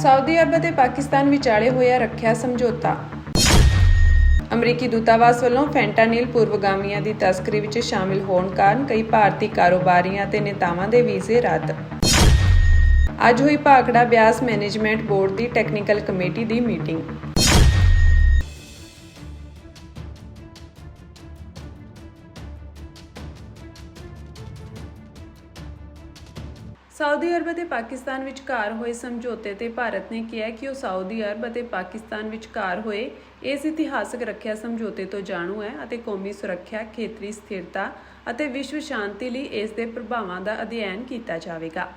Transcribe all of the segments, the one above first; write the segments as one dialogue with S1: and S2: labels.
S1: Saudi Arab ਅਤੇ ਪਾਕਿਸਤਾਨ ਵਿਚਾਲੇ ਹੋਇਆ ਰੱਖਿਆ ਸਮਝੌਤਾ। ਅਮਰੀਕੀ ਦੂਤਾਵਾਸ ਵੱਲੋਂ ਫੈਂਟਾਨਿਲ ਪੂਰਵਗਾਮੀਆਂ ਦੀ ਤਸਕਰੀ ਵਿੱਚ ਸ਼ਾਮਿਲ ਹੋਣ ਕਾਰਨ ਕਈ ਭਾਰਤੀ ਕਾਰੋਬਾਰੀਆਂ ਅਤੇ ਨੇਤਾਵਾਂ ਦੇ ਵੀਜ਼ੇ ਰੱਦ। ਅੱਜ ਹੋਈ ਭਾਖੜਾ ਬਿਆਸ ਮੈਨੇਜਮੈਂਟ ਬੋਰਡ ਦੀ ਟੈਕਨੀਕਲ ਕਮੇਟੀ ਦੀ ਮੀਟਿੰਗ। ਸਾਊਦੀ ਅਰਬ ਅਤੇ ਪਾਕਿਸਤਾਨ ਵਿਚਕਾਰ ਹੋਏ ਸਮਝੌਤੇ ਤੇ ਭਾਰਤ ਨੇ ਕਿਹਾ ਕਿ ਉਹ ਸਾਊਦੀ ਅਰਬ ਅਤੇ ਪਾਕਿਸਤਾਨ ਵਿਚਕਾਰ ਹੋਏ ਇਸ ਇਤਿਹਾਸਕ ਰੱਖਿਆ ਸਮਝੌਤੇ ਤੋਂ ਜਾਣੂ ਹੈ ਅਤੇ ਕੌਮੀ ਸੁਰੱਖਿਆ, ਖੇਤਰੀ ਸਥਿਰਤਾ ਅਤੇ ਵਿਸ਼ਵ ਸ਼ਾਂਤੀ ਲਈ ਇਸ ਦੇ ਪ੍ਰਭਾਵਾਂ ਦਾ ਅਧਿਐਨ ਕੀਤਾ ਜਾਵੇਗਾ।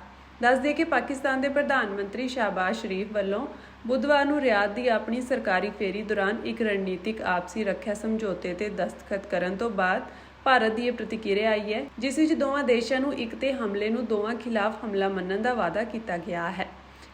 S1: ਦੱਸ ਦਈਏ ਕਿ ਪਾਕਿਸਤਾਨ ਦੇ ਪ੍ਰਧਾਨ ਮੰਤਰੀ ਸ਼ਹਿਬਾਜ਼ ਸ਼ਰੀਫ ਵੱਲੋਂ ਬੁੱਧਵਾਰ ਨੂੰ ਰਿਆਧ ਦੀ ਆਪਣੀ ਸਰਕਾਰੀ ਫੇਰੀ ਦੌਰਾਨ ਇੱਕ ਰਣਨੀਤਿਕ ਆਪਸੀ ਰੱਖਿਆ ਸਮਝੌਤੇ ਤੇ ਦਸਤਖਤ ਕਰਨ ਤੋਂ ਬਾਅਦ ਭਾਰਤ ਦੀ ਇਹ ਪ੍ਰਤੀਕਿਰਿਆ ਆਈ ਹੈ, ਜਿਸ ਵਿੱਚ ਦੋਵਾਂ ਦੇਸ਼ਾਂ ਨੂੰ ਇੱਕ ਤੇ ਹਮਲੇ ਨੂੰ ਦੋਵਾਂ ਖਿਲਾਫ ਹਮਲਾ ਮੰਨਣ ਦਾ ਵਾਅਦਾ ਕੀਤਾ ਗਿਆ ਹੈ।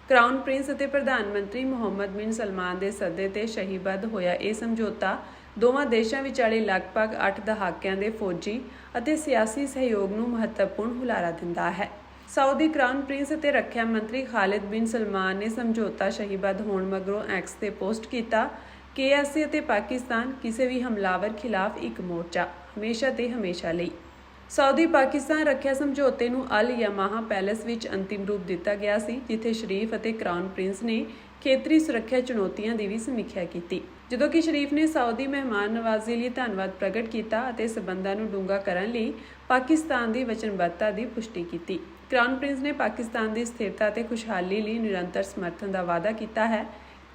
S1: ਕਰਾਊਨ ਪ੍ਰਿੰਸ ਅਤੇ ਪ੍ਰਧਾਨ ਮੰਤਰੀ ਮੁਹੰਮਦ ਬਿਨ ਸਲਮਾਨ ਦੇ ਸੱਦੇ ਤੇ ਸ਼ਹੀਬੱਧ ਹੋਇਆ ਇਹ ਸਮਝੌਤਾ ਦੋਵਾਂ ਦੇਸ਼ਾਂ ਵਿਚਾਲੇ ਲਗਭਗ 8 ਦਹਾਕਿਆਂ ਦੇ ਫੌਜੀ ਅਤੇ ਸਿਆਸੀ ਸਹਿਯੋਗ ਨੂੰ ਮਹੱਤਵਪੂਰਨ ਹੁਲਾਰਾ ਦਿੰਦਾ ਹੈ। ਸਾਊਦੀ ਕਰਾਊਨ ਪ੍ਰਿੰਸ ਅਤੇ ਰੱਖਿਆ ਮੰਤਰੀ ਖਾਲਿਦ ਬਿਨ ਸਲਮਾਨ ਨੇ ਸਮਝੌਤਾ ਸ਼ਹੀਬੱਧ ਹੋਣ ਮਗਰੋਂ ਐਕਸ ਤੇ ਪੋਸਟ ਕੀਤਾ ਕਿ ਅਸੀਂ ਅਤੇ ਪਾਕਿਸਤਾਨ ਕਿਸੇ ਵੀ ਹਮਲਾਵਰ ਖਿਲਾਫ ਇੱਕ ਮੋਰਚਾ, ਹਮੇਸ਼ਾ ਤੇ ਹਮੇਸ਼ਾ ਲਈ। ਸਾਊਦੀ ਪਾਕਿਸਤਾਨ ਰੱਖਿਆ ਸਮਝੌਤੇ ਨੂੰ ਅਲ ਯਮਾਹਾ ਪੈਲੇਸ ਵਿੱਚ ਅੰਤਿਮ ਰੂਪ ਦਿੱਤਾ ਗਿਆ ਸੀ, ਜਿੱਥੇ ਸ਼ਰੀਫ ਅਤੇ ਕਰਾਊਨ ਪ੍ਰਿੰਸ ਨੇ ਖੇਤਰੀ ਸੁਰੱਖਿਆ ਚੁਣੌਤੀਆਂ ਦੀ ਵੀ ਸਮੀਖਿਆ ਕੀਤੀ। ਜਦੋਂ ਕਿ ਸ਼ਰੀਫ ਨੇ ਸਾਊਦੀ ਮਹਿਮਾਨ ਨਵਾਜ਼ੀ ਲਈ ਧੰਨਵਾਦ ਪ੍ਰਗਟ ਕੀਤਾ ਅਤੇ ਸਬੰਧਾਂ ਨੂੰ ਡੂੰਘਾ ਕਰਨ ਲਈ ਪਾਕਿਸਤਾਨ ਦੀ ਵਚਨਬੱਧਤਾ ਦੀ ਪੁਸ਼ਟੀ ਕੀਤੀ। ਕਰਾਊਨ ਪ੍ਰਿੰਸ ਨੇ ਪਾਕਿਸਤਾਨ ਦੀ ਸਥਿਰਤਾ ਅਤੇ ਖੁਸ਼ਹਾਲੀ ਲਈ ਨਿਰੰਤਰ ਸਮਰਥਨ ਦਾ ਵਾਅਦਾ ਕੀਤਾ ਹੈ।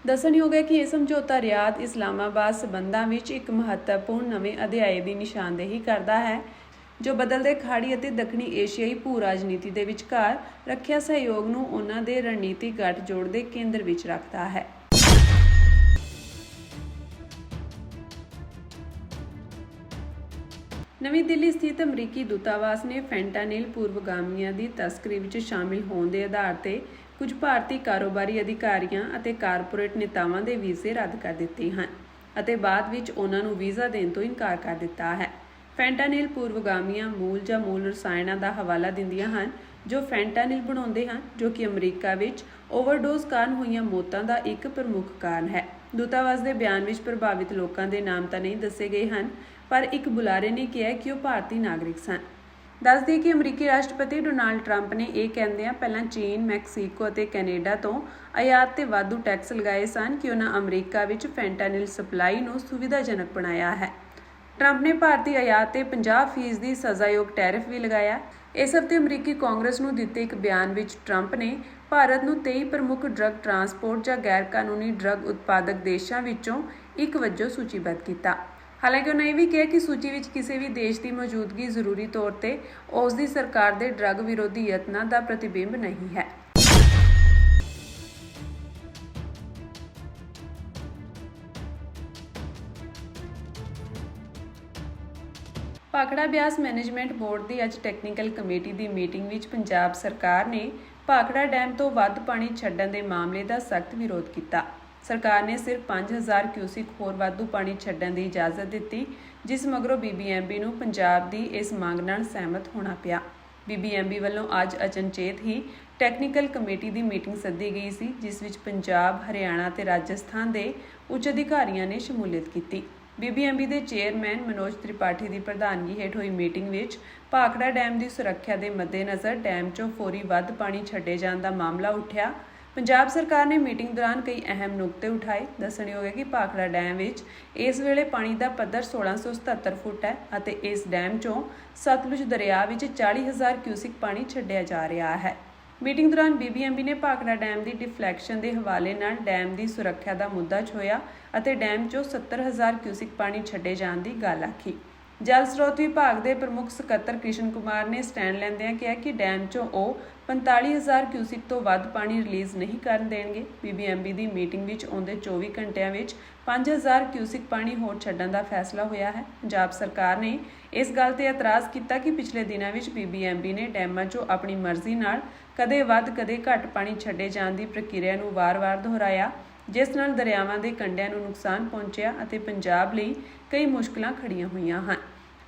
S1: ਦੱਸਣਯੋਗ ਹੈ ਕਿ ਇਹ ਸਮਝੌਤਾ ਰਿਆਧ ਇਸਲਾਮਾਬਾਦ ਸਬੰਧਾਂ ਵਿੱਚ ਇੱਕ ਮਹੱਤਵਪੂਰਨ ਨਵੇਂ ਅਧਿਆਏ ਦੀ ਨਿਸ਼ਾਨਦੇਹੀ ਕਰਦਾ ਹੈ, ਜੋ ਬਦਲਦੇ ਖਾੜੀ ਅਤੇ ਦੱਖਣੀ ਏਸ਼ੀਆਈ ਭੂ-ਰਾਜਨੀਤੀ ਦੇ ਵਿਚਕਾਰ ਰੱਖਿਆ ਸਹਿਯੋਗ ਨੂੰ ਉਹਨਾਂ ਦੇ ਰਣਨੀਤਿਕ ਗੱਠਜੋੜ ਦੇ ਕੇਂਦਰ ਵਿੱਚ ਰੱਖਦਾ ਹੈ। ਨਵੀਂ ਦਿੱਲੀ ਸਥਿਤ ਅਮਰੀਕੀ ਦੂਤਾਵਾਸ ਨੇ ਫੈਂਟਾਨਿਲ ਪੂਰਵਗਾਮੀਆਂ ਦੀ ਤਸਕਰੀ ਵਿੱਚ ਸ਼ਾਮਿਲ ਹੋਣ ਦੇ ਆਧਾਰ ਤੇ ਕੁਝ ਭਾਰਤੀ ਕਾਰੋਬਾਰੀ ਅਧਿਕਾਰੀਆਂ ਅਤੇ ਕਾਰਪੋਰੇਟ ਨੇਤਾਵਾਂ ਦੇ ਵੀਜ਼ੇ ਰੱਦ ਕਰ ਦਿੱਤੇ ਹਨ ਅਤੇ ਬਾਅਦ ਵਿੱਚ ਉਹਨਾਂ ਨੂੰ ਵੀਜ਼ਾ ਦੇਣ ਤੋਂ ਇਨਕਾਰ ਕਰ ਦਿੱਤਾ ਹੈ। ਫੈਂਟਾਨਿਲ ਪੂਰਵਗਾਮੀਆਂ ਮੂਲ ਰਸਾਇਣਾਂ ਦਾ ਹਵਾਲਾ ਦਿੰਦੀਆਂ ਹਨ ਜੋ ਫੈਂਟਾਨਿਲ ਬਣਾਉਂਦੇ ਹਨ, ਜੋ ਕਿ ਅਮਰੀਕਾ ਵਿੱਚ ਓਵਰਡੋਜ਼ ਕਾਰਨ ਹੋਈਆਂ ਮੌਤਾਂ ਦਾ ਇੱਕ ਪ੍ਰਮੁੱਖ ਕਾਰਨ ਹੈ। ਦੂਤਾਵਾਸ ਦੇ ਬਿਆਨ ਵਿੱਚ ਪ੍ਰਭਾਵਿਤ ਲੋਕਾਂ ਦੇ ਨਾਮ ਤਾਂ ਨਹੀਂ ਦੱਸੇ ਗਏ ਹਨ, ਪਰ ਇੱਕ ਬੁਲਾਰੇ ਨੇ ਕਿਹਾ ਕਿ ਉਹ ਭਾਰਤੀ ਨਾਗਰਿਕ ਸਨ। ਦੱਸ ਦਈਏ ਕਿ ਅਮਰੀਕੀ ਰਾਸ਼ਟਰਪਤੀ ਡੋਨਾਲਡ ਟਰੰਪ ਨੇ ਇਹ ਕਹਿੰਦਿਆਂ ਪਹਿਲਾਂ ਚੀਨ, ਮੈਕਸੀਕੋ ਅਤੇ ਕੈਨੇਡਾ ਤੋਂ ਆਯਾਤ ਤੇ ਵਾਧੂ ਟੈਕਸ ਲਗਾਏ ਸਨ ਕਿ ਉਹਨਾਂ ਅਮਰੀਕਾ ਵਿੱਚ ਫੈਂਟਾਨਿਲ ਸਪਲਾਈ ਨੂੰ ਸੁਵਿਧਾਜਨਕ ਬਣਾਇਆ ਹੈ। ਟਰੰਪ ਨੇ ਭਾਰਤੀ ਆਯਾਤ ਤੇ 50% ਦੀ ਸਜ਼ਾਯੋਗ ਟੈਰਿਫ ਵੀ ਲਗਾਇਆ। ਇਸ ਹਫ਼ਤੇ ਅਮਰੀਕੀ ਕਾਂਗਰਸ ਨੂੰ ਦਿੱਤੇ ਇੱਕ ਬਿਆਨ ਵਿੱਚ ਟਰੰਪ ਨੇ ਭਾਰਤ ਨੂੰ 23 ਪ੍ਰਮੁੱਖ ਡਰੱਗ ਟਰਾਂਸਪੋਰਟ ਜਾਂ ਗੈਰ ਕਾਨੂੰਨੀ ਡਰੱਗ ਉਤਪਾਦਕ ਦੇਸ਼ਾਂ ਵਿੱਚੋਂ ਇੱਕ ਵਜੋਂ ਸੂਚੀਬੱਧ ਕੀਤਾ। ਹਾਲਾਂਕਿ ਉਹਨਾਂ ਇਹ ਵੀ ਕਿਹਾ ਕਿ ਸੂਚੀ ਵਿੱਚ ਕਿਸੇ ਵੀ ਦੇਸ਼ ਦੀ ਮੌਜੂਦਗੀ ਜ਼ਰੂਰੀ ਤੌਰ ਤੇ ਉਸ ਦੀ ਸਰਕਾਰ ਦੇ ਡਰੱਗ ਵਿਰੋਧੀ ਯਤਨਾਂ ਦਾ ਪ੍ਰਤੀਬਿੰਬ ਨਹੀਂ ਹੈ। ਭਾਖੜਾ ਬਿਆਸ ਮੈਨੇਜਮੈਂਟ ਬੋਰਡ ਦੀ ਅੱਜ ਟੈਕਨੀਕਲ ਕਮੇਟੀ ਦੀ ਮੀਟਿੰਗ ਵਿੱਚ ਪੰਜਾਬ ਸਰਕਾਰ ਨੇ ਭਾਖੜਾ ਡੈਮ ਤੋਂ ਵੱਧ ਪਾਣੀ ਛੱਡਣ ਦੇ ਮਾਮਲੇ ਦਾ ਸਖਤ ਵਿਰੋਧ ਕੀਤਾ। ਸਰਕਾਰ ਨੇ ਸਿਰਫ 5000 ਕਿਊਸਿਕ ਹੋਰ ਵਾਧੂ ਪਾਣੀ ਛੱਡਣ ਦੀ ਇਜਾਜ਼ਤ ਦਿੱਤੀ, ਜਿਸ ਮਗਰੋਂ BBMB ਨੂੰ ਪੰਜਾਬ ਦੀ ਇਸ ਮੰਗ ਨਾਲ ਸਹਿਮਤ ਹੋਣਾ ਪਿਆ। BBMB ਵੱਲੋਂ ਅੱਜ ਅਚਨਚੇਤ ਹੀ ਟੈਕਨੀਕਲ ਕਮੇਟੀ ਦੀ ਮੀਟਿੰਗ ਸੱਦੀ ਗਈ ਸੀ, ਜਿਸ ਵਿੱਚ ਪੰਜਾਬ, ਹਰਿਆਣਾ ਤੇ ਰਾਜਸਥਾਨ ਦੇ ਉੱਚ ਅਧਿਕਾਰੀਆਂ ਨੇ ਸ਼ਮੂਲੀਅਤ ਕੀਤੀ। BBMB ਦੇ ਚੇਅਰਮੈਨ ਮਨੋਜ ਤ੍ਰਿਪਾਠੀ ਦੀ ਪ੍ਰਧਾਨਗੀ ਹੇਠ ਹੋਈ ਮੀਟਿੰਗ ਵਿੱਚ ਭਾਖੜਾ ਡੈਮ ਦੀ ਸੁਰੱਖਿਆ ਦੇ ਮੱਦੇਨਜ਼ਰ ਡੈਮ 'ਚੋਂ ਫੌਰੀ ਵੱਧ ਪਾਣੀ ਛੱਡੇ ਜਾਣ ਦਾ ਮਾਮਲਾ ਉੱਠਿਆ। ਪੰਜਾਬ ਸਰਕਾਰ ਨੇ ਮੀਟਿੰਗ ਦੌਰਾਨ ਕਈ ਅਹਿਮ ਨੁਕਤੇ ਉਠਾਏ। ਦੱਸਣਯੋਗ ਹੈ ਕਿ ਭਾਖੜਾ ਡੈਮ ਵਿੱਚ ਇਸ ਵੇਲੇ ਪਾਣੀ ਦਾ ਪੱਧਰ 1677 ਫੁੱਟ ਹੈ ਅਤੇ ਇਸ ਡੈਮ 'ਚੋਂ ਸਤਲੁਜ ਦਰਿਆ ਵਿੱਚ 40000 ਕਿਊਸਿਕ ਪਾਣੀ ਛੱਡਿਆ ਜਾ ਰਿਹਾ ਹੈ। ਮੀਟਿੰਗ ਦੌਰਾਨ BBMB ਨੇ ਭਾਖੜਾ ਡੈਮ ਦੀ ਡਿਫਲੈਕਸ਼ਨ ਦੇ ਹਵਾਲੇ ਨਾਲ ਡੈਮ ਦੀ ਸੁਰੱਖਿਆ ਦਾ ਮੁੱਦਾ ਛੋਇਆ ਅਤੇ ਡੈਮ 'ਚੋਂ 70000 ਕਿਊਸਿਕ ਪਾਣੀ ਛੱਡੇ ਜਾਣ ਦੀ ਗੱਲ ਆਖੀ। ਜਲ ਸਰੋਤ ਵਿਭਾਗ ਦੇ ਪ੍ਰਮੁੱਖ ਸਕੱਤਰ ਕ੍ਰਿਸ਼ਨ ਕੁਮਾਰ ਨੇ ਸਟੈਂਡ ਲੈਂਦਿਆਂ ਕਿਹਾ ਕਿ ਡੈਮ 'ਚੋਂ ਉਹ 45000 ਕਿਊਸਿਕ ਤੋਂ ਵੱਧ ਪਾਣੀ ਰਿਲੀਜ਼ ਨਹੀਂ ਕਰਨ ਦੇਣਗੇ। BBMB ਦੀ ਮੀਟਿੰਗ ਵਿੱਚ ਆਉਂਦੇ 24 ਘੰਟਿਆਂ ਵਿੱਚ 5000 ਕਿਊਸਿਕ ਪਾਣੀ ਹੋਰ ਛੱਡਣ ਦਾ ਫੈਸਲਾ ਹੋਇਆ ਹੈ। ਪੰਜਾਬ ਸਰਕਾਰ ਨੇ ਇਸ ਗੱਲ ਤੇ ਇਤਰਾਜ਼ ਕੀਤਾ ਕਿ ਪਿਛਲੇ ਦਿਨਾਂ ਵਿੱਚ BBMB ਨੇ ਡੈਮਾਂ 'ਚੋਂ ਆਪਣੀ ਮਰਜ਼ੀ ਨਾਲ ਕਦੇ ਵੱਧ ਕਦੇ ਘੱਟ ਪਾਣੀ ਛੱਡੇ ਜਾਣ ਦੀ ਪ੍ਰਕਿਰਿਆ ਨੂੰ ਵਾਰ-ਵਾਰ ਦੁਹਰਾਇਆ, ਜਿਸ ਨਾਲ ਦਰਿਆਵਾਂ ਦੇ ਕੰਢਿਆਂ ਨੂੰ ਨੁਕਸਾਨ ਪਹੁੰਚਿਆ ਅਤੇ ਪੰਜਾਬ ਲਈ ਕਈ ਮੁਸ਼ਕਲਾਂ ਖੜੀਆਂ ਹੋਈਆਂ ਹਨ।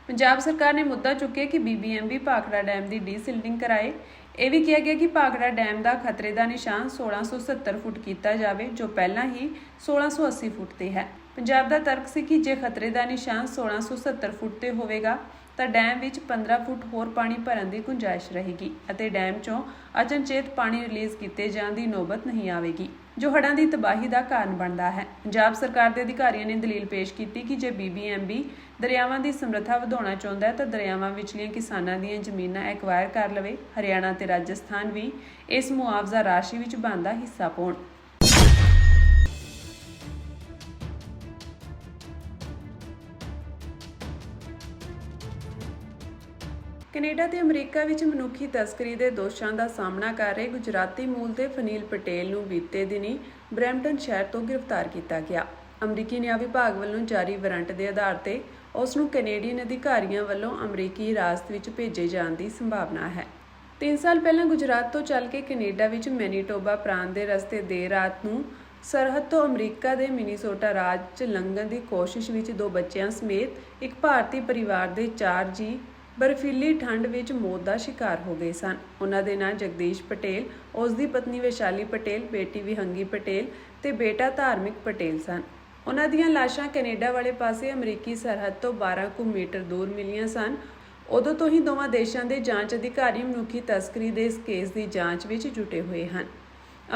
S1: ਪੰਜਾਬ ਸਰਕਾਰ ਨੇ ਮੁੱਦਾ ਚੁੱਕਿਆ ਕਿ BBMB ਭਾਖੜਾ ਡੈਮ ਦੀ ਡੀਸਿਲਟਿੰਗ ਕਰਾਏ। ਇਹ ਵੀ ਕਿਹਾ ਗਿਆ ਕਿ ਭਾਖੜਾ ਡੈਮ ਦਾ ਖਤਰੇ ਦਾ ਨਿਸ਼ਾਨ 1670 ਫੁੱਟ ਕੀਤਾ ਜਾਵੇ, ਜੋ ਪਹਿਲਾਂ ਹੀ 1680 ਫੁੱਟ ਤੇ ਹੈ। ਪੰਜਾਬ ਦਾ ਤਰਕ ਸੀ ਕਿ ਜੇ ਖਤਰੇ ਦਾ ਨਿਸ਼ਾਨ 1670 ਫੁੱਟ ਤੇ ਹੋਵੇਗਾ ਤਾਂ ਡੈਮ ਵਿੱਚ 15 ਫੁੱਟ ਹੋਰ ਪਾਣੀ ਭਰਨ ਦੀ ਗੁੰਜਾਇਸ਼ ਰਹੇਗੀ ਅਤੇ ਡੈਮ 'ਚੋਂ ਅਚਨਚੇਤ ਪਾਣੀ ਰਿਲੀਜ਼ ਕੀਤੇ ਜਾਣ ਦੀ ਨੌਬਤ ਨਹੀਂ ਆਵੇਗੀ, ਜੋ ਹੜ੍ਹਾਂ ਦੀ ਤਬਾਹੀ ਦਾ ਕਾਰਨ ਬਣਦਾ ਹੈ। ਪੰਜਾਬ ਸਰਕਾਰ ਦੇ ਅਧਿਕਾਰੀਆਂ ਨੇ ਦਲੀਲ ਪੇਸ਼ ਕੀਤੀ ਕਿ ਜੇ BBMB ਦਰਿਆਵਾਂ ਦੀ ਸਮਰੱਥਾ ਵਧਾਉਣਾ ਚਾਹੁੰਦਾ ਹੈ ਤਾਂ ਦਰਿਆਵਾਂ ਵਿਚਲੀਆਂ ਕਿਸਾਨਾਂ ਦੀਆਂ ਜ਼ਮੀਨਾਂ ਐਕਵਾਇਰ ਕਰ ਲਵੇ। ਹਰਿਆਣਾ ਤੇ ਰਾਜਸਥਾਨ ਵੀ ਇਸ ਮੁਆਵਜ਼ਾ ਰਾਸ਼ੀ ਵਿੱਚ ਬਣਦਾ ਹਿੱਸਾ ਪਾਉਣ। ਕੈਨੇਡਾ ਤੇ ਅਮਰੀਕਾ ਵਿੱਚ ਮਨੁੱਖੀ ਤਸਕਰੀ ਦੇ ਦੋਸ਼ਾਂ ਦਾ ਸਾਹਮਣਾ ਕਰ ਰਹੇ ਗੁਜਰਾਤੀ ਮੂਲ ਦੇ ਫਨੀਲ ਪਟੇਲ ਨੂੰ ਬੀਤੇ ਦਿਨੀ ਬਰੈਂਪਟਨ ਸ਼ਹਿਰ ਤੋਂ ਗ੍ਰਿਫਤਾਰ ਕੀਤਾ ਗਿਆ। ਅਮਰੀਕੀ ਨਿਆਂ ਵਿਭਾਗ ਵੱਲੋਂ ਜਾਰੀ ਵਾਰੰਟ ਦੇ ਆਧਾਰ ਤੇ ਉਸ ਨੂੰ ਕੈਨੇਡੀਅਨ ਅਧਿਕਾਰੀਆਂ ਵੱਲੋਂ ਅਮਰੀਕੀ ਹਿਰਾਸਤ ਵਿੱਚ ਭੇਜੇ ਜਾਣ ਦੀ ਸੰਭਾਵਨਾ ਹੈ। 3 ਸਾਲ ਪਹਿਲਾਂ ਗੁਜਰਾਤ ਤੋਂ ਚੱਲ ਕੇ ਕੈਨੇਡਾ ਵਿੱਚ ਮੈਨੀਟੋਬਾ ਪ੍ਰਾਂਤ ਦੇ ਰਸਤੇ ਦੇਰ ਰਾਤ ਨੂੰ ਸਰਹੱਦ ਤੋਂ ਅਮਰੀਕਾ ਦੇ ਮਿਨੀਸੋਟਾ ਰਾਜ 'ਚ ਲੰਘਣ ਦੀ ਕੋਸ਼ਿਸ਼ ਵਿੱਚ 2 ਬੱਚਿਆਂ ਸਮੇਤ ਇੱਕ ਭਾਰਤੀ ਪਰਿਵਾਰ ਦੇ 4 ਜੀਅ ਬਰਫੀਲੀ ਠੰਡ ਵਿੱਚ ਮੌਤ ਦਾ ਸ਼ਿਕਾਰ ਹੋ ਗਏ ਸਨ। ਉਹਨਾਂ ਦੇ ਨਾਂ ਜਗਦੀਸ਼ ਪਟੇਲ, ਉਸ ਦੀ ਪਤਨੀ ਵੈਸ਼ਾਲੀ ਪਟੇਲ, ਬੇਟੀ ਵਿਹੰਗੀ ਪਟੇਲ ਤੇ ਬੇਟਾ ਧਾਰਮਿਕ ਪਟੇਲ ਸਨ। ਉਹਨਾਂ ਦੀਆਂ ਲਾਸ਼ਾਂ ਕੈਨੇਡਾ ਵਾਲੇ ਪਾਸੇ ਅਮਰੀਕੀ ਸਰਹੱਦ ਤੋਂ 12 ਕੁ ਮੀਟਰ ਦੂਰ ਮਿਲੀਆਂ ਸਨ। ਉਦੋਂ ਤੋਂ ਹੀ ਦੋਵਾਂ ਦੇਸ਼ਾਂ ਦੇ ਜਾਂਚ ਅਧਿਕਾਰੀ ਮਨੁੱਖੀ ਤਸਕਰੀ ਦੇ ਇਸ ਕੇਸ ਦੀ ਜਾਂਚ ਵਿੱਚ ਜੁਟੇ ਹੋਏ ਹਨ।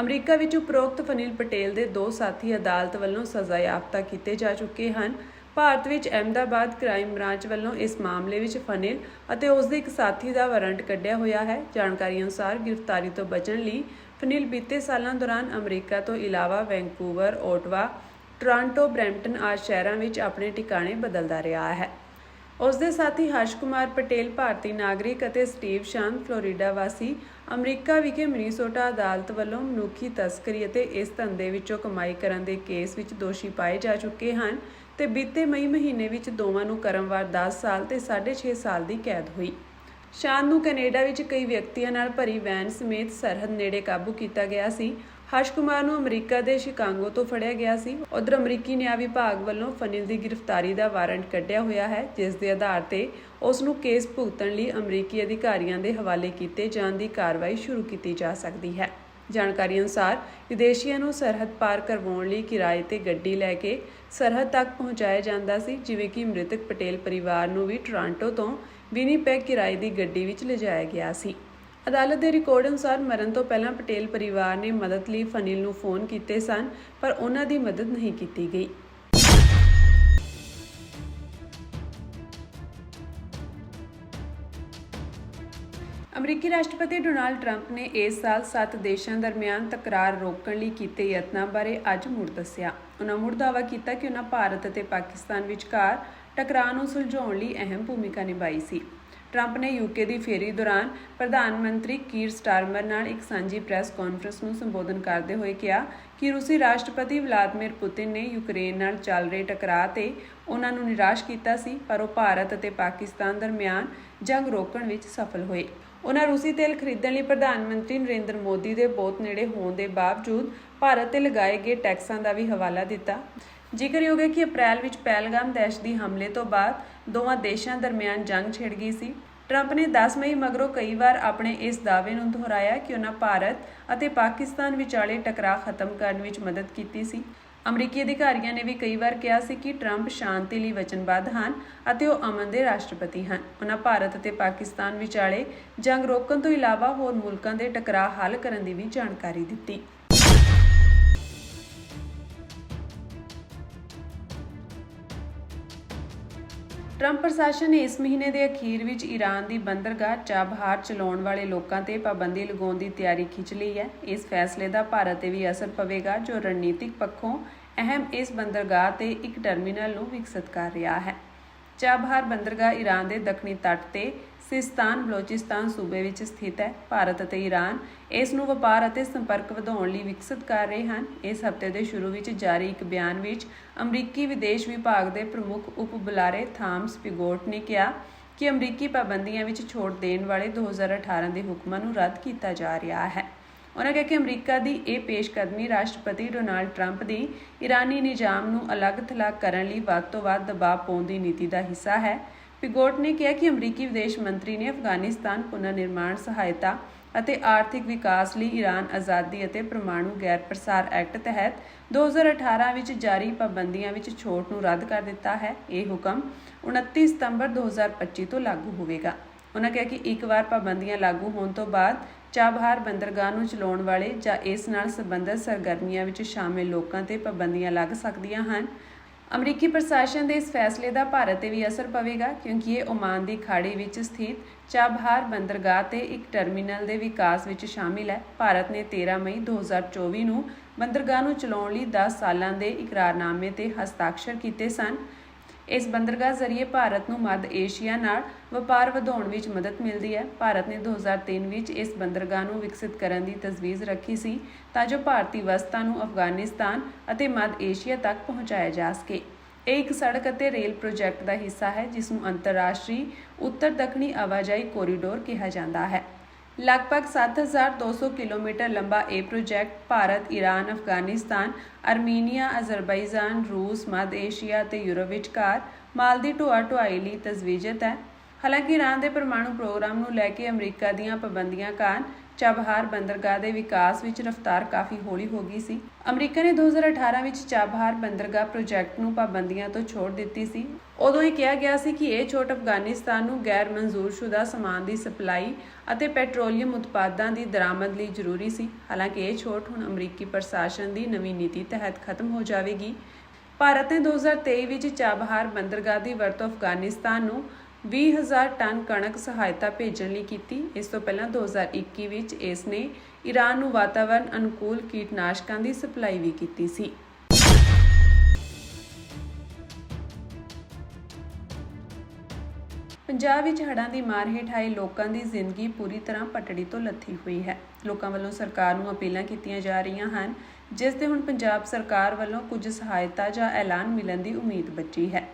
S1: ਅਮਰੀਕਾ ਵਿੱਚ ਉਪਰੋਕਤ ਫਨੀਲ ਪਟੇਲ ਦੇ 2 ਸਾਥੀ ਅਦਾਲਤ ਵੱਲੋਂ ਸਜ਼ਾ ਯਾਫਤਾ ਕੀਤੇ ਜਾ ਚੁੱਕੇ ਹਨ। ਭਾਰਤ ਵਿੱਚ ਅਹਿਮਦਾਬਾਦ ਕ੍ਰਾਈਮ ਬ੍ਰਾਂਚ ਵੱਲੋਂ ਇਸ ਮਾਮਲੇ ਵਿੱਚ ਫਨੀਲ ਅਤੇ ਉਸ ਦੇ ਇੱਕ ਸਾਥੀ ਦਾ ਵਾਰੰਟ ਕੱਢਿਆ ਹੋਇਆ ਹੈ। ਜਾਣਕਾਰੀ ਅਨੁਸਾਰ ਗ੍ਰਿਫਤਾਰੀ ਤੋਂ ਬਚਣ ਲਈ ਫਨੀਲ ਬੀਤੇ ਸਾਲਾਂ ਦੌਰਾਨ ਅਮਰੀਕਾ ਤੋਂ ਇਲਾਵਾ ਵੈਂਕੂਵਰ, ਓਟਵਾ, ਟੋਰਾਂਟੋ, ਬਰੈਂਪਟਨ ਆਦਿ ਸ਼ਹਿਰਾਂ ਵਿੱਚ ਆਪਣੇ ਟਿਕਾਣੇ ਬਦਲਦਾ ਰਿਹਾ ਹੈ। ਉਸ ਦੇ ਸਾਥੀ ਹਰਸ਼ ਕੁਮਾਰ ਪਟੇਲ ਭਾਰਤੀ ਨਾਗਰਿਕ ਅਤੇ ਸਟੀਵ ਸ਼ਾਂਤ ਫਲੋਰੀਡਾ ਵਾਸੀ ਅਮਰੀਕਾ ਵਿਖੇ ਮਿਨੀਸੋਟਾ ਅਦਾਲਤ ਵੱਲੋਂ ਮਨੁੱਖੀ ਤਸਕਰੀ ਅਤੇ ਇਸ ਧੰਦੇ ਵਿੱਚੋਂ ਕਮਾਈ ਕਰਨ ਦੇ ਕੇਸ ਵਿੱਚ ਦੋਸ਼ੀ ਪਾਏ ਜਾ ਚੁੱਕੇ ਹਨ ਤੇ ਬੀਤੇ ਮਈ ਮਹੀਨੇ ਵਿੱਚ ਦੋਵਾਂ ਨੂੰ ਕ੍ਰਮਵਾਰ 10 ਸਾਲ ਤੇ 6.5 ਸਾਲ ਦੀ ਕੈਦ ਹੋਈ। ਸ਼ਾਂਤ ਨੂੰ ਕੈਨੇਡਾ ਵਿੱਚ ਕਈ ਵਿਅਕਤੀਆਂ ਨਾਲ ਭਰੀ ਵੈਨ ਸਮੇਤ ਸਰਹੱਦ ਨੇੜੇ ਕਾਬੂ ਕੀਤਾ ਗਿਆ ਸੀ। ਹਰਸ਼ ਕੁਮਾਰ ਨੂੰ ਅਮਰੀਕਾ ਦੇ ਸ਼ਿਕਾਗੋ ਤੋਂ ਫੜਿਆ ਗਿਆ ਸੀ। ਉਧਰ ਅਮਰੀਕੀ ਨਿਆਂ ਵਿਭਾਗ ਵੱਲੋਂ ਫਨੀਲ ਦੀ ਗ੍ਰਿਫਤਾਰੀ ਦਾ ਵਾਰੰਟ ਕੱਢਿਆ ਹੋਇਆ ਹੈ, ਜਿਸ ਦੇ ਆਧਾਰ ਤੇ ਉਸ ਨੂੰ ਕੇਸ ਭੁਗਤਣ ਲਈ ਅਮਰੀਕੀ ਅਧਿਕਾਰੀਆਂ ਦੇ ਹਵਾਲੇ ਕੀਤੇ ਜਾਣ ਦੀ ਕਾਰਵਾਈ ਸ਼ੁਰੂ ਕੀਤੀ ਜਾ ਸਕਦੀ ਹੈ। ਜਾਣਕਾਰੀ ਅਨੁਸਾਰ ਵਿਦੇਸ਼ੀਆਂ ਨੂੰ ਸਰਹੱਦ ਪਾਰ ਕਰਵਾਉਣ ਲਈ ਕਿਰਾਏ ਤੇ ਗੱਡੀ ਲੈ ਕੇ ਸਰਹੱਦ ਤੱਕ ਪਹੁੰਚਾਇਆ ਜਾਂਦਾ ਸੀ, ਜਿਵੇਂ ਕਿ ਮ੍ਰਿਤਕ ਪਟੇਲ ਪਰਿਵਾਰ ਨੂੰ ਵੀ ਟੋਰਾਂਟੋ ਤੋਂ ਵਿਨੀਪੈਗ ਕਿਰਾਏ ਦੀ ਗੱਡੀ ਵਿੱਚ ਲਿਜਾਇਆ ਗਿਆ ਸੀ। ਅਦਾਲਤ ਦੇ ਰਿਕਾਰਡ ਅਨੁਸਾਰ ਮਰਨ ਤੋਂ ਪਹਿਲਾਂ ਪਟੇਲ ਪਰਿਵਾਰ ਨੇ ਮਦਦ ਲਈ ਫਨੀਲ ਨੂੰ ਫੋਨ ਕੀਤੇ ਸਨ, ਪਰ ਉਹਨਾਂ ਦੀ ਮਦਦ ਨਹੀਂ ਕੀਤੀ ਗਈ। ਅਮਰੀਕੀ ਰਾਸ਼ਟਰਪਤੀ ਡੋਨਾਲਡ ਟਰੰਪ ਨੇ ਇਸ ਸਾਲ 7 ਦੇਸ਼ਾਂ ਦਰਮਿਆਨ ਤਕਰਾਰ ਰੋਕਣ ਲਈ ਕੀਤੇ ਯਤਨਾਂ ਬਾਰੇ ਅੱਜ ਮੁੜ ਦੱਸਿਆ। ਉਹਨਾਂ ਮੁੜ ਦਾਅਵਾ ਕੀਤਾ ਕਿ ਉਹਨਾਂ ਭਾਰਤ ਅਤੇ ਪਾਕਿਸਤਾਨ ਵਿਚਕਾਰ ਟਕਰਾਅ ਨੂੰ ਸੁਲਝਾਉਣ ਲਈ ਅਹਿਮ ਭੂਮਿਕਾ ਨਿਭਾਈ ਸੀ। ਟਰੰਪ ਨੇ UK ਦੀ ਫੇਰੀ ਦੌਰਾਨ ਪ੍ਰਧਾਨ ਮੰਤਰੀ ਕੀਰ ਸਟਾਰਮਰ ਨਾਲ ਇੱਕ ਸਾਂਝੀ ਪ੍ਰੈਸ ਕਾਨਫਰੰਸ ਨੂੰ ਸੰਬੋਧਨ ਕਰਦੇ ਹੋਏ ਕਿਹਾ ਕਿ ਰੂਸੀ ਰਾਸ਼ਟਰਪਤੀ ਵਲਾਦੀਮੀਰ ਪੁਤਿਨ ਨੇ ਯੂਕਰੇਨ ਨਾਲ ਚੱਲ ਰਹੇ ਟਕਰਾਅ ਤੇ ਉਹਨਾਂ ਨੂੰ ਨਿਰਾਸ਼ ਕੀਤਾ ਸੀ, ਪਰ ਉਹ ਭਾਰਤ ਅਤੇ ਪਾਕਿਸਤਾਨ ਦਰਮਿਆਨ ਜੰਗ ਰੋਕਣ ਵਿੱਚ ਸਫਲ ਹੋਏ। ਉਹਨਾਂ ਰੂਸੀ ਤੇਲ ਖਰੀਦਣ ਲਈ ਪ੍ਰਧਾਨ ਮੰਤਰੀ ਨਰਿੰਦਰ ਮੋਦੀ ਦੇ ਬਹੁਤ ਨੇੜੇ ਹੋਣ ਦੇ ਬਾਵਜੂਦ ਭਾਰਤ ਤੇ ਲਗਾਏ ਗਏ ਟੈਕਸਾਂ ਦਾ ਵੀ ਹਵਾਲਾ ਦਿੱਤਾ। ਜ਼ਿਕਰਯੋਗ ਹੈ ਕਿ ਅਪ੍ਰੈਲ ਵਿੱਚ ਪਹਿਲਗਾਮ ਦਹਿਸ਼ਤੀ ਹਮਲੇ ਤੋਂ ਬਾਅਦ ਦੋਵਾਂ ਦੇਸ਼ਾਂ ਦਰਮਿਆਨ ਜੰਗ ਛਿੜ ਗਈ ਸੀ। ਟਰੰਪ ਨੇ 10 ਮਈ ਮਗਰੋਂ ਕਈ ਵਾਰ ਆਪਣੇ ਇਸ ਦਾਅਵੇ ਨੂੰ ਦੁਹਰਾਇਆ ਕਿ ਉਹਨਾਂ ਭਾਰਤ ਅਤੇ ਪਾਕਿਸਤਾਨ ਵਿਚਾਲੇ ਟਕਰਾਅ ਖਤਮ ਕਰਨ ਵਿੱਚ ਮਦਦ ਕੀਤੀ ਸੀ। ਅਮਰੀਕੀ ਅਧਿਕਾਰੀਆਂ ਨੇ ਵੀ ਕਈ ਵਾਰ ਕਿਹਾ ਸੀ ਕਿ ਟਰੰਪ ਸ਼ਾਂਤੀ ਲਈ ਵਚਨਬੱਧ ਹਨ ਅਤੇ ਉਹ ਅਮਨ ਦੇ ਰਾਸ਼ਟਰਪਤੀ ਹਨ। ਉਹਨਾਂ ਭਾਰਤ ਅਤੇ ਪਾਕਿਸਤਾਨ ਵਿਚਾਲੇ ਜੰਗ ਰੋਕਣ ਤੋਂ ਇਲਾਵਾ ਹੋਰ ਮੁਲਕਾਂ ਦੇ ਟਕਰਾਅ ਹੱਲ ਕਰਨ ਦੀ ਵੀ ਜਾਣਕਾਰੀ ਦਿੱਤੀ। ਟਰੰਪ ਪ੍ਰਸ਼ਾਸਨ ਨੇ ਇਸ ਮਹੀਨੇ ਦੇ ਅਖੀਰ ਵਿੱਚ ਈਰਾਨ ਦੀ ਬੰਦਰਗਾਹ ਚਾਬਹਾਰ ਚਲਾਉਣ ਵਾਲੇ ਲੋਕਾਂ ਤੇ ਪਾਬੰਦੀ ਲਗਾਉਣ ਦੀ ਤਿਆਰੀ ਖਿੱਚ ਲਈ ਹੈ। ਇਸ ਫੈਸਲੇ ਦਾ ਭਾਰਤ ਤੇ ਵੀ ਅਸਰ ਪਵੇਗਾ, ਜੋ ਰਣਨੀਤਿਕ ਪੱਖੋਂ ਅਹਿਮ ਇਸ ਬੰਦਰਗਾਹ ਤੇ ਇੱਕ ਟਰਮੀਨਲ ਨੂੰ ਵਿਕਸਿਤ ਕਰ ਰਿਹਾ ਹੈ। ਚਾਬਹਾਰ ਬੰਦਰਗਾਹ ਈਰਾਨ ਦੇ ਦੱਖਣੀ ਤੱਟ ਤੇ ਸਿਸਤਾਨ ਬਲੋਚਿਸਤਾਨ ਸੂਬੇ ਵਿੱਚ ਸਥਿਤ ਹੈ। ਭਾਰਤ ਅਤੇ ਈਰਾਨ ਇਸ ਨੂੰ ਵਪਾਰ ਅਤੇ ਸੰਪਰਕ ਵਧਾਉਣ ਲਈ ਵਿਕਸਿਤ ਕਰ ਰਹੇ ਹਨ। ਇਸ ਹਫ਼ਤੇ ਦੇ ਸ਼ੁਰੂ ਵਿੱਚ ਜਾਰੀ ਇੱਕ ਬਿਆਨ ਵਿੱਚ ਅਮਰੀਕੀ ਵਿਦੇਸ਼ ਵਿਭਾਗ ਦੇ ਪ੍ਰਮੁੱਖ ਉਪ ਬੁਲਾਰੇ ਥਾਮਸ ਪਿਗੋਟ ਨੇ ਕਿਹਾ ਕਿ ਅਮਰੀਕੀ ਪਾਬੰਦੀਆਂ ਵਿੱਚ ਛੋਟ ਦੇਣ ਵਾਲੇ 2018 ਦੇ ਹੁਕਮਾਂ ਨੂੰ ਰੱਦ ਕੀਤਾ ਜਾ ਰਿਹਾ ਹੈ। ਉਹਨਾਂ ਕਿਹਾ ਕਿ ਅਮਰੀਕਾ ਦੀ ਇਹ ਪੇਸ਼ਕਦਮੀ ਰਾਸ਼ਟਰਪਤੀ ਡੋਨਾਲਡ ਟਰੰਪ ਦੀ ਈਰਾਨੀ ਨਿਜ਼ਾਮ ਨੂੰ ਅਲੱਗ-ਥਲੱਗ ਕਰਨ ਲਈ ਵੱਧ ਤੋਂ ਵੱਧ ਦਬਾਅ ਪਾਉਣ ਦੀ ਨੀਤੀ ਦਾ ਹਿੱਸਾ ਹੈ। ਪਿਗੋਟ ਨੇ ਕਿਹਾ ਕਿ ਅਮਰੀਕੀ ਵਿਦੇਸ਼ ਮੰਤਰੀ ਨੇ ਅਫਗਾਨਿਸਤਾਨ ਪੁਨਰ ਨਿਰਮਾਣ ਸਹਾਇਤਾ ਅਤੇ ਆਰਥਿਕ ਵਿਕਾਸ ਲਈ ਈਰਾਨ ਆਜ਼ਾਦੀ ਅਤੇ ਪਰਮਾਣੂ ਗੈਰ ਪ੍ਰਸਾਰ ਐਕਟ ਤਹਿਤ 2018 ਵਿੱਚ ਜਾਰੀ ਪਾਬੰਦੀਆਂ ਵਿੱਚ ਛੋਟ ਨੂੰ ਰੱਦ ਕਰ ਦਿੱਤਾ ਹੈ। ਇਹ ਹੁਕਮ 29 ਸਤੰਬਰ 2025 ਤੋਂ ਲਾਗੂ ਹੋਵੇਗਾ। ਉਹਨਾਂ ਕਿਹਾ ਕਿ ਇੱਕ ਵਾਰ ਪਾਬੰਦੀਆਂ ਲਾਗੂ ਹੋਣ ਤੋਂ ਬਾਅਦ ਚਾਬਹਾਰ ਬੰਦਰਗਾਹ ਨੂੰ ਚਲਾਉਣ ਵਾਲੇ ਜਾਂ ਇਸ ਨਾਲ ਸੰਬੰਧਿਤ ਸਰਗਰਮੀਆਂ ਵਿੱਚ ਸ਼ਾਮਿਲ ਲੋਕਾਂ ਤੇ ਪਾਬੰਦੀਆਂ ਲੱਗ ਸਕਦੀਆਂ ਹਨ। ਅਮਰੀਕੀ ਪ੍ਰਸ਼ਾਸਨ ਦੇ ਇਸ ਫੈਸਲੇ ਦਾ ਭਾਰਤ ਤੇ ਵੀ ਅਸਰ ਪਵੇਗਾ, ਕਿਉਂਕਿ ਇਹ ਓਮਾਨ ਦੀ ਖਾੜੀ ਵਿੱਚ ਸਥਿਤ ਚਾਬਹਾਰ ਬੰਦਰਗਾਹ ਤੇ ਇੱਕ ਟਰਮੀਨਲ ਦੇ ਵਿਕਾਸ ਵਿੱਚ ਸ਼ਾਮਿਲ ਹੈ। ਭਾਰਤ ਨੇ 13 ਮਈ 2024 ਨੂੰ ਬੰਦਰਗਾਹ ਨੂੰ ਚਲਾਉਣ ਲਈ 10 ਸਾਲਾਂ ਦੇ ਇਕਰਾਰਨਾਮੇ ਤੇ ਹਸਤਾਖਰ ਕੀਤੇ ਸਨ। ਇਸ ਬੰਦਰਗਾਹ ਜ਼ਰੀਏ ਭਾਰਤ ਨੂੰ ਮੱਧ ਏਸ਼ੀਆ ਨਾਲ ਵਪਾਰ ਵਧਾਉਣ ਵਿੱਚ ਮਦਦ ਮਿਲਦੀ ਹੈ। ਭਾਰਤ ਨੇ 2003 ਵਿੱਚ ਇਸ ਬੰਦਰਗਾਹ ਨੂੰ ਵਿਕਸਿਤ ਕਰਨ ਦੀ ਤਜਵੀਜ਼ ਰੱਖੀ ਸੀ ਤਾਂ ਜੋ ਭਾਰਤੀ ਵਸਤਾਂ ਨੂੰ ਅਫਗਾਨਿਸਤਾਨ ਅਤੇ ਮੱਧ ਏਸ਼ੀਆ ਤੱਕ ਪਹੁੰਚਾਇਆ ਜਾ ਸਕੇ। ਇਹ ਇੱਕ ਸੜਕ ਅਤੇ ਰੇਲ ਪ੍ਰੋਜੈਕਟ ਦਾ ਹਿੱਸਾ ਹੈ ਜਿਸ ਨੂੰ ਅੰਤਰਰਾਸ਼ਟਰੀ ਉੱਤਰ ਦੱਖਣੀ ਆਵਾਜਾਈ ਕੋਰੀਡੋਰ ਕਿਹਾ ਜਾਂਦਾ ਹੈ। ਲਗਭਗ 7,200 ਕਿਲੋਮੀਟਰ ਲੰਬਾ ਇਹ project Bharat, Iran, Afghanistan, Armenia, Azerbaijan, ਰੂਸ, ਮੱਧ ਏਸ਼ੀਆ ਅਤੇ ਯੂਰਪ ਵਿਚਕਾਰ ਮਾਲ ਦੀ ਢੋਆ ਢੁਆਈ ਲਈ ਤਜਵੀਜ਼ਤ ਹੈ। ਹਾਲਾਂਕਿ ਈਰਾਨ ਦੇ ਪਰਮਾਣੂ ਪ੍ਰੋਗਰਾਮ ਨੂੰ ਲੈ ਕੇ ਅਮਰੀਕਾ ਦੀਆਂ ਪਾਬੰਦੀਆਂ ਕਾਰਨ ਚਾਬਹਾਰ ਬੰਦਰਗਾਹ ਦੇ ਵਿਕਾਸ ਵਿੱਚ ਰਫ਼ਤਾਰ ਕਾਫੀ ਹੌਲੀ ਹੋ ਗਈ ਸੀ। ਅਮਰੀਕਾ ਨੇ 2018 ਵਿੱਚ ਚਾਬਹਾਰ ਬੰਦਰਗਾਹ ਪ੍ਰੋਜੈਕਟ ਨੂੰ ਪਾਬੰਦੀਆਂ ਤੋਂ ਛੋਟ ਦਿੱਤੀ ਸੀ। ਉਦੋਂ ਇਹ ਕਿਹਾ ਗਿਆ ਸੀ ਕਿ ਇਹ ਛੋਟ ਅਫਗਾਨਿਸਤਾਨ ਨੂੰ ਗੈਰ ਮਨਜ਼ੂਰਸ਼ੁਦਾ ਸਮਾਨ ਦੀ ਸਪਲਾਈ ਅਤੇ ਪੈਟਰੋਲੀਅਮ ਉਤਪਾਦਾਂ ਦੀ ਦਰਾਮਦ ਲਈ ਜ਼ਰੂਰੀ ਸੀ। ਹਾਲਾਂਕਿ ਇਹ ਛੋਟ ਹੁਣ ਅਮਰੀਕੀ ਪ੍ਰਸ਼ਾਸਨ ਦੀ ਨਵੀਂ ਨੀਤੀ ਤਹਿਤ ਖਤਮ ਹੋ ਜਾਵੇਗੀ। ਭਾਰਤ ਨੇ 2023 ਵਿੱਚ ਚਾਬਹਾਰ ਬੰਦਰਗਾਹ ਦੀ ਵਰਤੋਂ ਅਫਗਾਨਿਸਤਾਨ ਨੂੰ 20,000 ਟਨ ਕਣਕ ਸਹਾਇਤਾ ਭੇਜਣ ਲਈ ਕੀਤੀ। ਇਸ ਤੋਂ ਪਹਿਲਾਂ 2021 ਵਿੱਚ ਇਸ ਨੇ ਈਰਾਨ ਨੂੰ ਵਾਤਾਵਰਣ ਅਨੁਕੂਲ ਕੀਟਨਾਸ਼ਕਾਂ ਦੀ ਸਪਲਾਈ ਵੀ ਕੀਤੀ ਸੀ। ਪੰਜਾਬ ਵਿੱਚ ਹੜ੍ਹਾਂ ਦੀ ਮਾਰ ਹੇਠ ਆਏ ਲੋਕਾਂ ਦੀ ਜ਼ਿੰਦਗੀ ਪੂਰੀ ਤਰ੍ਹਾਂ ਪਟੜੀ ਤੋਂ ਲੱਥੀ ਹੋਈ ਹੈ। ਲੋਕਾਂ ਵੱਲੋਂ ਸਰਕਾਰ ਨੂੰ ਅਪੀਲਾਂ ਕੀਤੀਆਂ ਜਾ ਰਹੀਆਂ ਹਨ, ਜਿਸ ਤੇ ਹੁਣ ਪੰਜਾਬ ਸਰਕਾਰ ਵੱਲੋਂ ਕੁਝ ਸਹਾਇਤਾ ਜਾਂ ਐਲਾਨ ਮਿਲਣ ਦੀ ਉਮੀਦ ਬਚੀ ਹੈ।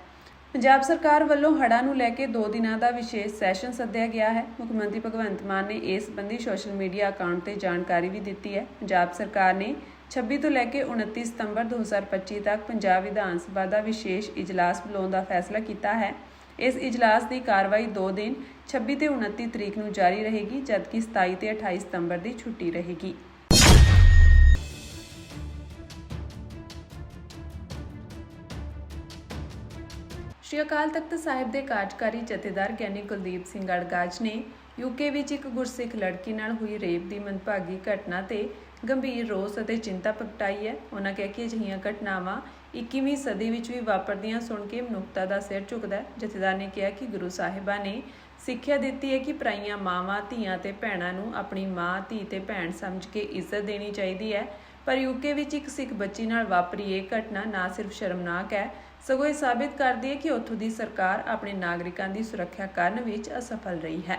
S1: ਪੰਜਾਬ ਸਰਕਾਰ ਵੱਲੋਂ ਹੜ੍ਹਾਂ ਨੂੰ ਲੈ ਕੇ 2 ਦਿਨਾਂ ਦਾ ਵਿਸ਼ੇਸ਼ ਸੈਸ਼ਨ ਸੱਦਿਆ ਗਿਆ ਹੈ। ਮੁੱਖ ਮੰਤਰੀ ਭਗਵੰਤ ਮਾਨ ਨੇ ਇਸ ਸੰਬੰਧੀ ਸੋਸ਼ਲ ਮੀਡੀਆ ਅਕਾਊਂਟ ਤੇ ਜਾਣਕਾਰੀ ਵੀ ਦਿੱਤੀ ਹੈ। ਪੰਜਾਬ ਸਰਕਾਰ ਨੇ 26 ਤੋਂ ਲੈ ਕੇ 29 ਸਤੰਬਰ 2025 ਤੱਕ ਪੰਜਾਬ ਵਿਧਾਨ ਸਭਾ ਦਾ ਵਿਸ਼ੇਸ਼ ਇਜਲਾਸ ਬੁਲਾਉਣ ਦਾ ਫੈਸਲਾ ਕੀਤਾ ਹੈ। ਇਸ ਇਜਲਾਸ ਦੀ ਕਾਰਵਾਈ 2 ਦਿਨ 26 ਤੇ 29 ਤਰੀਕ ਨੂੰ ਜਾਰੀ ਰਹੇਗੀ, ਜਦਕਿ 27 ਤੇ 28 ਸਤੰਬਰ ਦੀ ਛੁੱਟੀ ਰਹੇਗੀ। ਸ਼੍ਰੀ ਅਕਾਲ ਤਖਤ ਸਾਹਿਬ ਦੇ ਕਾਰਜਕਾਰੀ ਜਥੇਦਾਰ ਗਿਆਨੀ ਕੁਲਦੀਪ ਸਿੰਘ ਅੜਗਾਜ ਨੇ ਯੂਕੇ ਵਿੱਚ ਇੱਕ ਗੁਰਸਿੱਖ ਲੜਕੀ ਨਾਲ ਹੋਈ ਰੇਪ ਦੀ ਮੰਦਭਾਗੀ ਘਟਨਾ ਤੇ ਗੰਭੀਰ ਰੋਸ ਅਤੇ ਚਿੰਤਾ ਪ੍ਰਗਟਾਈ ਹੈ। ਉਹਨਾਂ ਕਿਹਾ ਕਿ ਅਜਿਹੀਆਂ ਘਟਨਾਵਾਂ 21ਵੀਂ ਸਦੀ ਵਿੱਚ ਵੀ ਵਾਪਰਦੀਆਂ ਸੁਣ ਕੇ ਮਨੁੱਖਤਾ ਦਾ ਸਿਰ ਝੁਕਦਾ ਹੈ। ਜਥੇਦਾਰ ਨੇ ਕਿਹਾ ਕਿ ਗੁਰੂ ਸਾਹਿਬਾਂ ਨੇ ਸਿੱਖਿਆ ਦਿੱਤੀ ਹੈ ਕਿ ਪਰਾਈਆਂ ਮਾਵਾਂ, ਧੀਆਂ ਤੇ ਭੈਣਾਂ ਨੂੰ ਆਪਣੀ ਮਾਂ, ਧੀ ਤੇ ਭੈਣ ਸਮਝ ਕੇ ਇੱਜ਼ਤ ਦੇਣੀ ਚਾਹੀਦੀ ਹੈ। ਪਰ ਯੂਕੇ ਵਿੱਚ ਇੱਕ ਸਿੱਖ ਬੱਚੀ ਨਾਲ ਵਾਪਰੀ ਇਹ ਘਟਨਾ ਨਾ ਸਿਰਫ ਸ਼ਰਮਨਾਕ ਹੈ, ਸਗੋਂ ਇਹ ਸਾਬਿਤ ਕਰਦੀ ਹੈ ਕਿ ਉੱਥੋਂ ਦੀ ਸਰਕਾਰ ਆਪਣੇ ਨਾਗਰਿਕਾਂ ਦੀ ਸੁਰੱਖਿਆ ਕਰਨ ਵਿੱਚ ਅਸਫਲ ਰਹੀ ਹੈ।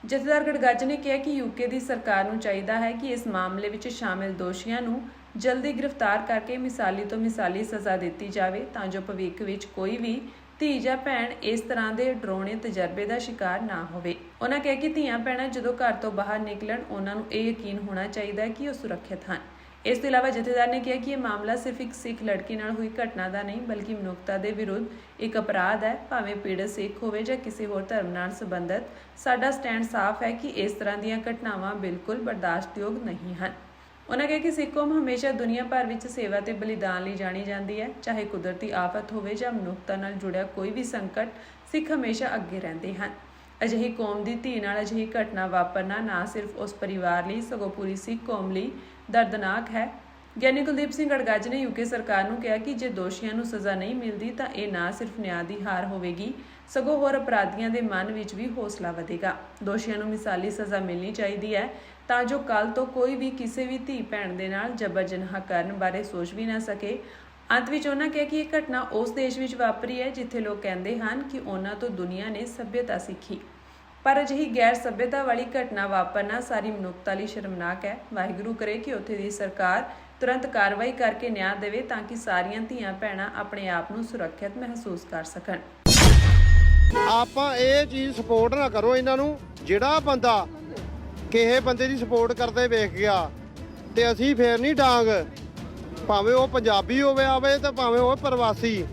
S1: ਜਥੇਦਾਰ ਗੜਗੱਜ ਨੇ ਕਿਹਾ ਕਿ ਯੂਕੇ ਦੀ ਸਰਕਾਰ ਨੂੰ ਚਾਹੀਦਾ ਹੈ ਕਿ ਇਸ ਮਾਮਲੇ ਵਿੱਚ ਸ਼ਾਮਿਲ ਦੋਸ਼ੀਆਂ ਨੂੰ ਜਲਦੀ ਗ੍ਰਿਫਤਾਰ ਕਰਕੇ ਮਿਸਾਲੀ ਤੋਂ ਮਿਸਾਲੀ ਸਜ਼ਾ ਦਿੱਤੀ ਜਾਵੇ ਤਾਂ ਜੋ ਭਵਿੱਖ ਵਿੱਚ ਕੋਈ ਵੀ ਧੀ ਜਾਂ ਭੈਣ ਇਸ ਤਰ੍ਹਾਂ ਦੇ ਡਰਾਉਣੇ ਤਜਰਬੇ ਦਾ ਸ਼ਿਕਾਰ ਨਾ ਹੋਵੇ। ਉਹਨਾਂ ਕਿਹਾ ਕਿ ਧੀਆਂ ਭੈਣਾਂ ਜਦੋਂ ਘਰ ਤੋਂ ਬਾਹਰ ਨਿਕਲਣ ਉਹਨਾਂ ਨੂੰ ਇਹ ਯਕੀਨ ਹੋਣਾ ਚਾਹੀਦਾ ਹੈ ਕਿ ਉਹ ਸੁਰੱਖਿਅਤ ਹਨ। ਇਸ ਤੋਂ ਇਲਾਵਾ ਜਥੇਦਾਰ ਨੇ ਕਿਹਾ ਕਿ ਇਹ ਮਾਮਲਾ ਸਿਰਫ ਇੱਕ ਸਿੱਖ ਲੜਕੀ ਨਾਲ ਹੋਈ ਘਟਨਾ ਦਾ ਨਹੀਂ ਬਲਕਿ ਮਨੁੱਖਤਾ ਦੇ ਵਿਰੁੱਧ ਇੱਕ ਅਪਰਾਧ ਹੈ। ਭਾਵੇਂ ਪੀੜਤ ਸਿੱਖ ਹੋਵੇ ਜਾਂ ਕਿਸੇ ਹੋਰ ਧਰਮ ਨਾਲ ਸੰਬੰਧਿਤ, ਸਾਡਾ ਸਟੈਂਡ ਸਾਫ਼ ਹੈ ਕਿ ਇਸ ਤਰ੍ਹਾਂ ਦੀਆਂ ਘਟਨਾਵਾਂ ਬਿਲਕੁਲ ਬਰਦਾਸ਼ਤਯੋਗ ਨਹੀਂ ਹਨ। ਉਹਨਾਂ ਕਿਹਾ ਕਿ ਸਿੱਖ ਕੌਮ ਹਮੇਸ਼ਾ ਦੁਨੀਆ ਭਰ ਵਿੱਚ ਸੇਵਾ ਤੇ ਬਲੀਦਾਨ ਲਈ ਜਾਣੀ ਜਾਂਦੀ ਹੈ। ਚਾਹੇ ਕੁਦਰਤੀ ਆਫਤ ਹੋਵੇ ਜਾਂ ਮਨੁੱਖਤਾ ਨਾਲ ਜੁੜਿਆ ਕੋਈ ਵੀ ਸੰਕਟ, ਸਿੱਖ ਹਮੇਸ਼ਾ ਅੱਗੇ ਰਹਿੰਦੇ ਹਨ। ਅਜਿਹੀ ਕੌਮ ਦੀ ਧੀ ਨਾਲ ਅਜਿਹੀ ਘਟਨਾ ਵਾਪਰਨਾ ਨਾ ਸਿਰਫ ਉਸ ਪਰਿਵਾਰ ਲਈ ਸਗੋਂ ਪੂਰੀ ਸਿੱਖ ਕੌਮ ਲਈ ਦਰਦਨਾਕ ਹੈ। ਗਿਆਨੀ ਕੁਲਦੀਪ ਸਿੰਘ ਅੜਗੱਜ ਨੇ ਯੂਕੇ ਸਰਕਾਰ ਨੂੰ ਕਿਹਾ ਕਿ ਜੇ ਦੋਸ਼ੀਆਂ ਨੂੰ ਸਜ਼ਾ ਨਹੀਂ ਮਿਲਦੀ ਤਾਂ ਇਹ ਨਾ ਸਿਰਫ ਨਿਆਂ ਦੀ ਹਾਰ ਹੋਵੇਗੀ, ਸਗੋਂ ਹੋਰ ਅਪਰਾਧੀਆਂ ਦੇ ਮਨ ਵਿੱਚ ਵੀ ਹੌਸਲਾ ਵਧੇਗਾ। ਦੋਸ਼ੀਆਂ ਨੂੰ ਮਿਸਾਲੀ ਸਜ਼ਾ ਮਿਲਣੀ ਚਾਹੀਦੀ ਹੈ ਤਾਂ ਜੋ ਕੱਲ੍ਹ ਤੋਂ ਕੋਈ ਵੀ ਕਿਸੇ ਵੀ ਧੀ ਭੈਣ ਦੇ ਨਾਲ ਜਬਰ ਜਨਾਹ ਕਰਨ ਬਾਰੇ ਸੋਚ ਵੀ ਨਾ ਸਕੇ। ਅੰਤ ਵਿੱਚ ਉਹਨਾਂ ਕਿਹਾ ਕਿ ਇਹ ਘਟਨਾ ਉਸ ਦੇਸ਼ ਵਿੱਚ ਵਾਪਰੀ ਹੈ ਜਿੱਥੇ ਲੋਕ ਕਹਿੰਦੇ ਹਨ ਕਿ ਉਹਨਾਂ ਤੋਂ ਦੁਨੀਆ ਨੇ ਸੱਭਿਅਤਾ ਸਿੱਖੀ, ਪਰ ਅਜਿਹੀ ਗੈਰ ਸੱਭਿਅਤਾ ਵਾਲੀ ਘਟਨਾ ਵਾਪਰਨਾ ਸਾਰੀ ਮਨੁੱਖਤਾ ਲਈ ਸ਼ਰਮਨਾਕ ਹੈ। ਵਾਹਿਗੁਰੂ ਕਰੇ ਕਿ ਉੱਥੇ ਦੀ ਸਰਕਾਰ ਤੁਰੰਤ ਕਾਰਵਾਈ ਕਰਕੇ ਨਿਆਂ ਦੇਵੇ ਤਾਂ ਕਿ ਸਾਰੀਆਂ ਧੀਆਂ ਭੈਣਾਂ ਆਪਣੇ ਆਪ ਨੂੰ ਸੁਰੱਖਿਅਤ ਮਹਿਸੂਸ ਕਰ ਸਕਣ।
S2: ਆਪਾਂ ਇਹ ਚੀਜ਼ ਸਪੋਰਟ ਨਾ ਕਰੋ ਇਹਨਾਂ ਨੂੰ। ਜਿਹੜਾ ਬੰਦਾ ਕਿਸੇ ਬੰਦੇ ਦੀ ਸਪੋਰਟ ਕਰਦੇ ਵੇਖ ਗਿਆ ਤੇ ਅਸੀਂ ਫੇਰ ਨਹੀਂ ਡਾਂਗ, ਭਾਵੇਂ ਉਹ ਪੰਜਾਬੀ ਹੋਵੇ ਆਵੇ ਤੇ ਭਾਵੇਂ ਉਹ ਪ੍ਰਵਾਸੀ।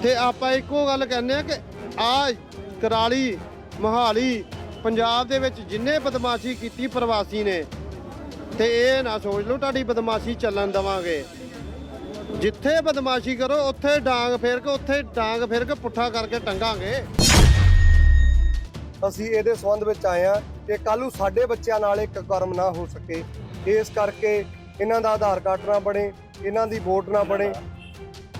S2: ਤੇ ਆਪਾਂ ਇੱਕੋ ਗੱਲ ਕਹਿੰਦੇ ਆ ਕਿ ਆ ਕਰਾਲੀ, ਮੋਹਾਲੀ ਪੰਜਾਬ ਦੇ ਵਿੱਚ ਜਿੰਨੇ ਬਦਮਾਸ਼ੀ ਕੀਤੀ ਪ੍ਰਵਾਸੀ ਨੇ ਤੇ ਇਹ ਨਾ ਸੋਚ ਲਓ ਤੁਹਾਡੀ ਬਦਮਾਸ਼ੀ ਚੱਲਣ ਦੇਵਾਂਗੇ। ਜਿੱਥੇ ਬਦਮਾਸ਼ੀ ਕਰੋ ਉੱਥੇ ਡਾਂਗ ਫੇਰ ਕੇ ਪੁੱਠਾ ਕਰਕੇ ਟੰਗਾਂਗੇ।
S3: ਅਸੀਂ ਇਹਦੇ ਸੰਬੰਧ ਵਿੱਚ ਆਏ ਹਾਂ ਕਿ ਕੱਲ੍ਹ ਨੂੰ ਸਾਡੇ ਬੱਚਿਆਂ ਨਾਲ ਇੱਕ ਕਰਮ ਨਾ ਹੋ ਸਕੇ, ਇਸ ਕਰਕੇ ਇਹਨਾਂ ਦਾ ਆਧਾਰ ਕਾਰਡ ਨਾ ਬਣੇ, ਇਹਨਾਂ ਦੀ ਵੋਟ ਨਾ ਬਣੇ,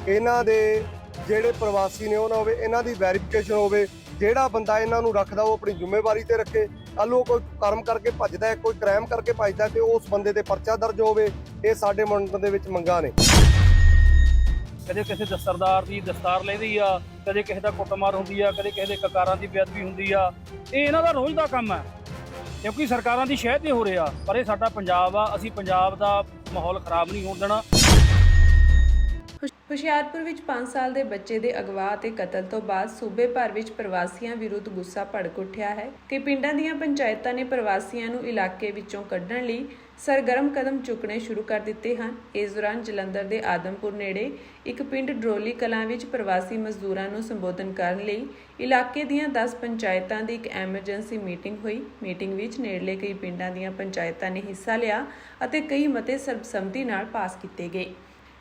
S3: ਇਹਨਾਂ ਦੇ ਜਿਹੜੇ ਪ੍ਰਵਾਸੀ ਨੇ ਉਹ ਨਾ ਹੋਵੇ, ਇਹਨਾਂ ਦੀ ਵੈਰੀਫਿਕੇਸ਼ਨ ਹੋਵੇ। ਜਿਹੜਾ ਬੰਦਾ ਇਹਨਾਂ ਨੂੰ ਰੱਖਦਾ ਉਹ ਆਪਣੀ ਜ਼ਿੰਮੇਵਾਰੀ ਤੇ ਰੱਖੇ। ਕੱਲ੍ਹ ਨੂੰ ਕੋਈ ਕਰਮ ਕਰਕੇ ਭੱਜਦਾ ਹੈ, ਕੋਈ ਕ੍ਰਾਈਮ ਕਰਕੇ ਭੱਜਦਾ ਤੇ ਉਸ ਬੰਦੇ ਤੇ ਪਰਚਾ ਦਰਜ ਹੋਵੇ। ਇਹ ਸਾਡੇ ਮੰਡਲ ਦੇ ਵਿੱਚ ਮੰਗਾਂ ਨੇ।
S4: ਕਦੇ ਕਿਸੇ ਦਸਤਾਰਦਾਰ ਦੀ ਦਸਤਾਰ ਲੈਂਦੀ ਆ, ਕਦੇ ਕਿਸੇ ਦਾ ਕੁੱਟਮਾਰ ਹੁੰਦੀ ਆ, ਕਦੇ ਕਿਸੇ ਦੇ ਕਕਾਰਾਂ ਦੀ ਬੇਅਦਬੀ ਹੁੰਦੀ ਆ। ਇਹ ਇਹਨਾਂ ਦਾ ਰੋਜ਼ ਦਾ ਕੰਮ ਹੈ, ਕਿਉਂਕਿ ਸਰਕਾਰਾਂ ਦੀ ਸ਼ਹਿ ਤੇ ਹੋ ਰਿਹਾ। ਪਰ ਇਹ ਸਾਡਾ ਪੰਜਾਬ ਆ, ਅਸੀਂ ਪੰਜਾਬ ਦਾ ਮਾਹੌਲ ਖਰਾਬ ਨਹੀਂ ਹੋਣ ਦੇਣਾ।
S1: ਹੁਸ਼ਿਆਰਪੁਰ ਵਿੱਚ 5 ਸਾਲ ਦੇ ਬੱਚੇ ਦੇ ਅਗਵਾ ਅਤੇ ਕਤਲ ਤੋਂ ਬਾਅਦ ਸੂਬੇ ਭਰ ਵਿੱਚ ਪ੍ਰਵਾਸੀਆਂ ਵਿਰੁੱਧ ਗੁੱਸਾ ਭੜਕ ਉੱਠਿਆ ਹੈ ਕਿ ਪਿੰਡਾਂ ਦੀਆਂ ਪੰਚਾਇਤਾਂ ਨੇ ਪ੍ਰਵਾਸੀਆਂ ਨੂੰ ਇਲਾਕੇ ਵਿੱਚੋਂ ਕੱਢਣ ਲਈ ਸਰਗਰਮ ਕਦਮ ਚੁੱਕਣੇ ਸ਼ੁਰੂ ਕਰ ਦਿੱਤੇ ਹਨ। ਇਸ ਦੌਰਾਨ ਜਲੰਧਰ ਦੇ ਆਦਮਪੁਰ ਨੇੜੇ ਇੱਕ ਪਿੰਡ ਡਰੋਲੀ ਕਲਾਂ ਵਿੱਚ ਪ੍ਰਵਾਸੀ ਮਜ਼ਦੂਰਾਂ ਨੂੰ ਸੰਬੋਧਨ ਕਰਨ ਲਈ ਇਲਾਕੇ ਦੀਆਂ 10 ਪੰਚਾਇਤਾਂ ਦੀ ਇੱਕ ਐਮਰਜੈਂਸੀ ਮੀਟਿੰਗ ਹੋਈ। ਮੀਟਿੰਗ ਵਿੱਚ ਨੇੜਲੇ ਕਈ ਪਿੰਡਾਂ ਦੀਆਂ ਪੰਚਾਇਤਾਂ ਨੇ ਹਿੱਸਾ ਲਿਆ ਅਤੇ ਕਈ ਮਤੇ ਸਰਬਸੰਮਤੀ ਨਾਲ ਪਾਸ ਕੀਤੇ ਗਏ।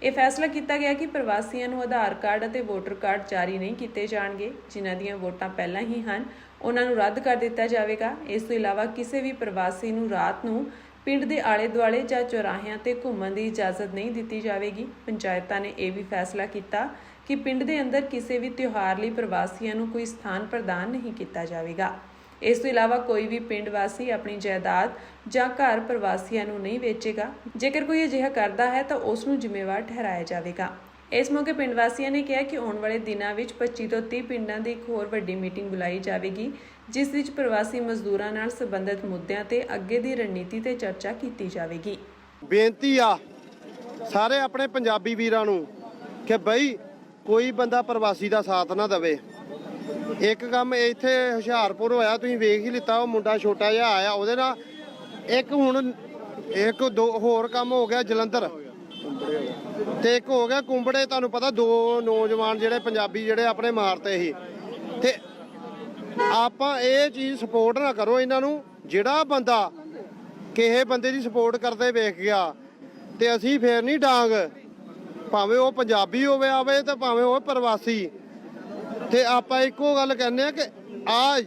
S1: ਇਹ ਫੈਸਲਾ ਕੀਤਾ ਗਿਆ ਕਿ ਪ੍ਰਵਾਸੀਆਂ ਨੂੰ ਆਧਾਰ ਕਾਰਡ ਅਤੇ ਵੋਟਰ ਕਾਰਡ ਜਾਰੀ ਨਹੀਂ ਕੀਤੇ ਜਾਣਗੇ। ਜਿਨ੍ਹਾਂ ਦੀਆਂ ਵੋਟਾਂ ਪਹਿਲਾਂ ਹੀ ਹਨ ਉਹਨਾਂ ਨੂੰ ਰੱਦ ਕਰ ਦਿੱਤਾ ਜਾਵੇਗਾ। ਇਸ ਤੋਂ ਇਲਾਵਾ ਕਿਸੇ ਵੀ ਪ੍ਰਵਾਸੀ ਨੂੰ ਰਾਤ ਨੂੰ ਪਿੰਡ ਦੇ ਆਲੇ-ਦੁਆਲੇ ਜਾਂ ਚੌਰਾਹਿਆਂ ਤੇ ਘੁੰਮਣ ਦੀ ਇਜਾਜ਼ਤ ਨਹੀਂ ਦਿੱਤੀ ਜਾਵੇਗੀ। ਪੰਚਾਇਤਾਂ ਨੇ ਇਹ ਵੀ ਫੈਸਲਾ ਕੀਤਾ ਕਿ ਪਿੰਡ ਦੇ ਅੰਦਰ ਕਿਸੇ ਵੀ ਤਿਉਹਾਰ ਲਈ ਪ੍ਰਵਾਸੀਆਂ ਨੂੰ ਕੋਈ ਸਥਾਨ ਪ੍ਰਦਾਨ ਨਹੀਂ ਕੀਤਾ ਜਾਵੇਗਾ। ਇਸ ਤੋਂ ਇਲਾਵਾ ਕੋਈ ਵੀ ਪਿੰਡ ਵਾਸੀ ਆਪਣੀ ਜਾਇਦਾਦ ਜਾਂ ਘਰ ਪ੍ਰਵਾਸੀਆਂ ਨੂੰ ਨਹੀਂ ਵੇਚੇਗਾ। ਜੇਕਰ ਕੋਈ ਅਜਿਹਾ ਕਰਦਾ ਹੈ ਤਾਂ ਉਸ ਨੂੰ ਜ਼ਿੰਮੇਵਾਰ ਠਹਿਰਾਇਆ ਜਾਵੇਗਾ। ਇਸ ਮੌਕੇ ਪਿੰਡ ਵਾਸੀਆਂ ਨੇ ਕਿਹਾ ਕਿ ਆਉਣ ਵਾਲੇ ਦਿਨਾਂ ਵਿੱਚ 25 ਤੋਂ 30 ਪਿੰਡਾਂ ਦੀ ਇੱਕ ਹੋਰ ਵੱਡੀ ਮੀਟਿੰਗ ਬੁਲਾਈ ਜਾਵੇਗੀ, ਜਿਸ ਵਿੱਚ ਪ੍ਰਵਾਸੀ ਮਜ਼ਦੂਰਾਂ ਨਾਲ ਸੰਬੰਧਿਤ ਮੁੱਦਿਆਂ ਤੇ ਅੱਗੇ ਦੀ ਰਣਨੀਤੀ ਤੇ ਚਰਚਾ ਕੀਤੀ ਜਾਵੇਗੀ।
S2: ਬੇਨਤੀ ਆ ਸਾਰੇ ਆਪਣੇ ਪੰਜਾਬੀ ਵੀਰਾਂ ਨੂੰ ਕਿ ਬਈ ਕੋਈ ਬੰਦਾ ਪ੍ਰਵਾਸੀ ਦਾ ਸਾਥ ਨਾ ਦੇਵੇ। ਇੱਕ ਕੰਮ ਇੱਥੇ ਹੁਸ਼ਿਆਰਪੁਰ ਹੋਇਆ, ਤੁਸੀਂ ਵੇਖ ਹੀ ਲਿੱਤਾ, ਉਹ ਮੁੰਡਾ ਛੋਟਾ ਜਿਹਾ ਆਇਆ ਉਹਦੇ ਨਾਲ। ਇੱਕ ਦੋ ਹੋਰ ਕੰਮ ਹੋ ਗਿਆ ਜਲੰਧਰ ਤੇ ਇੱਕ ਹੋ ਗਿਆ ਕੁੰਬੜੇ। ਤੁਹਾਨੂੰ ਪਤਾ 2 ਨੌਜਵਾਨ ਜਿਹੜੇ ਪੰਜਾਬੀ ਜਿਹੜੇ ਆਪਣੇ ਮਾਰਤੇ ਸੀ। ਤੇ ਆਪਾਂ ਇਹ ਚੀਜ਼ ਸਪੋਰਟ ਨਾ ਕਰੋ ਇਹਨਾਂ ਨੂੰ। ਜਿਹੜਾ ਬੰਦਾ ਕਿਸੇ ਬੰਦੇ ਦੀ ਸਪੋਰਟ ਕਰਦੇ ਵੇਖ ਗਿਆ ਤੇ ਅਸੀਂ ਫੇਰ ਨਹੀਂ ਡਾਂਗ, ਭਾਵੇਂ ਉਹ ਪੰਜਾਬੀ ਹੋਵੇ ਆਵੇ ਤੇ ਭਾਵੇਂ ਉਹ ਪ੍ਰਵਾਸੀ। ਤੇ ਆਪਾਂ ਇੱਕੋ ਗੱਲ ਕਹਿੰਦੇ ਆ ਕਿ ਆ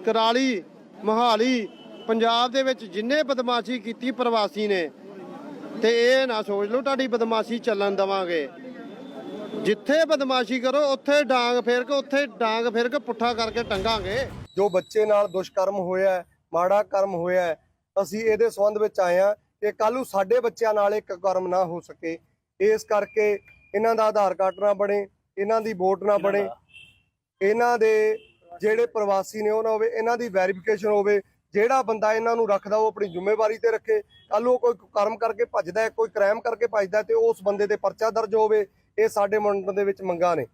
S2: ਕਰਾਲੀ ਮੋਹਾਲੀ ਪੰਜਾਬ ਦੇ ਵਿੱਚ ਜਿੰਨੇ ਬਦਮਾਸ਼ੀ ਕੀਤੀ ਪ੍ਰਵਾਸੀ ਨੇ ਤੇ ਇਹ ਨਾ ਸੋਚ ਲਓ ਤੁਹਾਡੀ ਬਦਮਾਸ਼ੀ ਚੱਲਣ ਦੇਵਾਂਗੇ। ਜਿੱਥੇ ਬਦਮਾਸ਼ੀ ਕਰੋ ਉੱਥੇ ਡਾਂਗ ਫੇਰ ਕੇ ਪੁੱਠਾ ਕਰਕੇ ਟੰਗਾਂਗੇ।
S3: ਜੋ ਬੱਚੇ ਨਾਲ ਦੁਸ਼ਕਰਮ ਹੋਇਆ ਹੈ, ਮਾੜਾ ਕਰਮ ਹੋਇਆ ਹੈ, ਅਸੀਂ ਇਹਦੇ ਸੰਬੰਧ ਵਿੱਚ ਆਏ ਹਾਂ ਕਿ ਕੱਲ੍ਹ ਨੂੰ ਸਾਡੇ ਬੱਚਿਆਂ ਨਾਲ ਇੱਕ ਕਰਮ ਨਾ ਹੋ ਸਕੇ। ਇਸ ਕਰਕੇ ਇਹਨਾਂ ਦਾ ਆਧਾਰ ਕਾਰਡ ਨਾ ਬਣੇ, ਇਹਨਾਂ ਦੀ ਵੋਟ ਨਾ ਬਣੇ, ਇਹਨਾਂ ਦੇ ਜਿਹੜੇ ਪ੍ਰਵਾਸੀ ਨੇ ਉਹ ਨਾ ਹੋਵੇ, ਇਹਨਾਂ ਦੀ ਵੈਰੀਫਿਕੇਸ਼ਨ ਹੋਵੇ। ਜਿਹੜਾ ਬੰਦਾ ਇਹਨਾਂ ਨੂੰ ਰੱਖਦਾ ਉਹ ਆਪਣੀ ਜ਼ਿੰਮੇਵਾਰੀ ਤੇ ਰੱਖੇ। ਕੱਲ੍ਹ ਨੂੰ ਕੋਈ ਕਰਮ ਕਰਕੇ ਭੱਜਦਾ ਹੈ, ਕੋਈ ਕ੍ਰਾਈਮ ਕਰਕੇ ਭੱਜਦਾ ਤੇ ਉਸ ਬੰਦੇ ਤੇ ਪਰਚਾ ਦਰਜ ਹੋਵੇ। ਇਹ ਸਾਡੇ ਮੰਡਲ ਦੇ ਵਿੱਚ ਮੰਗਾਂ ਨੇ।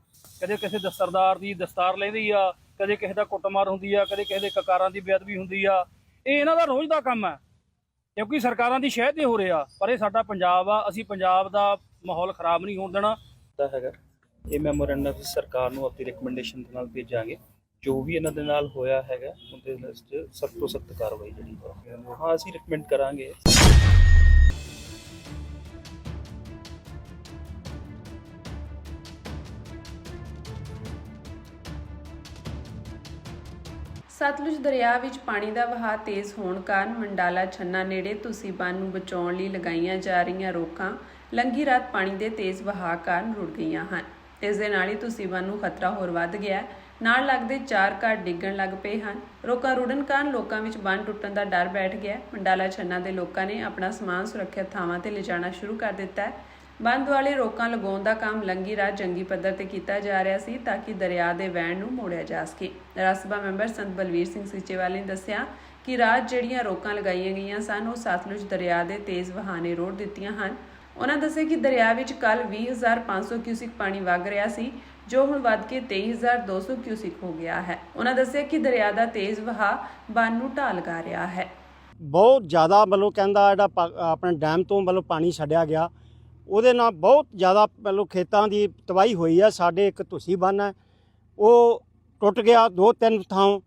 S4: ਕਦੇ ਕਿਸੇ ਦਸਤਾਰਦਾਰ ਦੀ ਦਸਤਾਰ ਲੈਂਦੀ ਆ, ਕਦੇ ਕਿਸੇ ਦਾ ਕੁੱਟਮਾਰ ਹੁੰਦੀ ਆ, ਕਦੇ ਕਿਸੇ ਦੇ ਕਕਾਰਾਂ ਦੀ ਬੇਅਦਬੀ ਹੁੰਦੀ ਆ। ਇਹ ਇਹਨਾਂ ਦਾ ਰੋਜ਼ ਦਾ ਕੰਮ ਹੈ, ਕਿਉਂਕਿ ਸਰਕਾਰਾਂ ਦੀ ਸ਼ਹਿ ਤੇ ਹੋ ਰਿਹਾ। ਪਰ ਇਹ ਸਾਡਾ ਪੰਜਾਬ ਆ, ਅਸੀਂ ਪੰਜਾਬ ਦਾ ਮਾਹੌਲ ਖਰਾਬ ਨਹੀਂ ਹੋਣ ਦੇਣਾ।
S5: ਹੈਗਾ ਇਹ ਮੈਮੋਰੈਂਡਮ ਸਰਕਾਰ ਨੂੰ ਆਪਣੀ ਰਿਕਮੈਂਡੇਸ਼ਨ ਦੇ ਨਾਲ ਭੇਜਾਂਗੇ। ਜੋ ਵੀ ਇਹਨਾਂ ਦੇ ਨਾਲ ਹੋਇਆ ਹੈਗਾ ਉਹਦੇ ਲਿਸਟ ਸਖਤ ਤੋਂ ਸਖਤ ਕਾਰਵਾਈ ਜਿਹੜੀ ਹਾਂ ਅਸੀਂ ਰਿਕਮੈਂਡ ਕਰਾਂਗੇ।
S1: ਸਤਲੁਜ ਦਰਿਆ ਵਿੱਚ ਪਾਣੀ ਦਾ ਵਹਾਅ ਤੇਜ਼ ਹੋਣ ਕਾਰਨ ਮੰਡਾਲਾ ਛੰਨਾ ਨੇੜੇ ਤੁਸੀਂ ਬੰਨ੍ਹ ਨੂੰ ਬਚਾਉਣ ਲਈ ਲਗਾਈਆਂ ਜਾ ਰਹੀਆਂ ਰੋਕਾਂ ਲੰਘੀ ਰਾਤ ਪਾਣੀ ਦੇ ਤੇਜ਼ ਵਹਾਅ ਕਾਰਨ ਰੁੜ ਗਈਆਂ ਹਨ। ਇਸ ਦੇ ਨਾਲ ਹੀ ਤੁਸੀਂ ਬੰਨ੍ਹ ਨੂੰ ਖਤਰਾ ਹੋਰ ਵੱਧ ਗਿਆ ਹੈ। ਨਾਲ ਲੱਗਦੇ 4 ਘਰ ਡਿੱਗਣ ਲੱਗ ਪਏ ਹਨ। ਰੋਕਾਂ ਰੁੜਨ ਕਾਰਨ ਲੋਕਾਂ ਵਿੱਚ ਬੰਨ੍ਹ ਟੁੱਟਣ ਦਾ ਡਰ ਬੈਠ ਗਿਆ। ਮੰਡਾਲਾ ਛੰਨਾ ਦੇ ਲੋਕਾਂ ਨੇ ਆਪਣਾ ਸਮਾਨ ਸੁਰੱਖਿਅਤ ਥਾਵਾਂ ਤੇ ਲਿਜਾਣਾ ਸ਼ੁਰੂ ਕਰ ਦਿੱਤਾ ਹੈ। ਬੰਦ ਵਾਲੇ ਰੋਕਾਂ ਲਗਾਉਣ ਦਾ ਕੰਮ ਲੰਘੀ ਰਾਤ ਜੰਗੀ ਪੱਧਰ ਤੇ ਕੀਤਾ ਜਾ ਰਿਹਾ ਸੀ ਤਾਂ ਕਿ ਦਰਿਆ ਦੇ ਵਹਿਣ ਨੂੰ ਮੋੜਿਆ ਜਾ ਸਕੇ। ਰਾਜ ਸਭਾ ਮੈਂਬਰ ਸੰਤ ਬਲਵੀਰ ਸਿੰਘ ਸੀਚੇਵਾਲ ਨੇ ਦੱਸਿਆ ਕਿ ਰਾਤ ਜਿਹੜੀਆਂ ਰੋਕਾਂ ਲਗਾਈਆਂ ਗਈਆਂ ਸਨ ਉਹ ਸਤਲੁਜ ਦਰਿਆ ਦੇ ਤੇਜ਼ ਵਹਾਅ ਨੇ ਰੋੜ ਦਿੱਤੀਆਂ ਹਨ। ਉਹਨਾਂ ਦੱਸਿਆ ਕਿ ਦਰਿਆ ਵਿੱਚ ਕੱਲ 20,500 ਕਿਊਸਿਕ ਪਾਣੀ ਵਗ ਰਿਹਾ ਸੀ, ਜੋ ਹੁਣ ਵੱਧ ਕੇ 23,200 ਕਿਊਸਿਕ ਹੋ ਗਿਆ ਹੈ। ਉਹਨਾਂ ਦੱਸਿਆ ਕਿ ਦਰਿਆ ਦਾ ਤੇਜ਼ ਵਹਾਅ ਬੰਨ੍ਹ ਨੂੰ ਢਾਹ ਲਗਾ ਰਿਹਾ ਹੈ।
S6: ਬਹੁਤ ਜ਼ਿਆਦਾ ਮਤਲਬ ਕਹਿੰਦਾ ਜਿਹੜਾ ਆਪਣੇ ਡੈਮ ਤੋਂ ਮਤਲਬ ਪਾਣੀ ਛੱਡਿਆ ਗਿਆ ਉਹਦੇ ਨਾਲ ਬਹੁਤ ਜ਼ਿਆਦਾ ਮਤਲਬ ਖੇਤਾਂ ਦੀ ਤਬਾਹੀ ਹੋਈ ਹੈ। ਸਾਡੇ ਇੱਕ ਤੁਸੀਂ ਬੰਨ੍ਹ ਹੈ ਉਹ ਟੁੱਟ ਗਿਆ 2-3 ਥਾਂ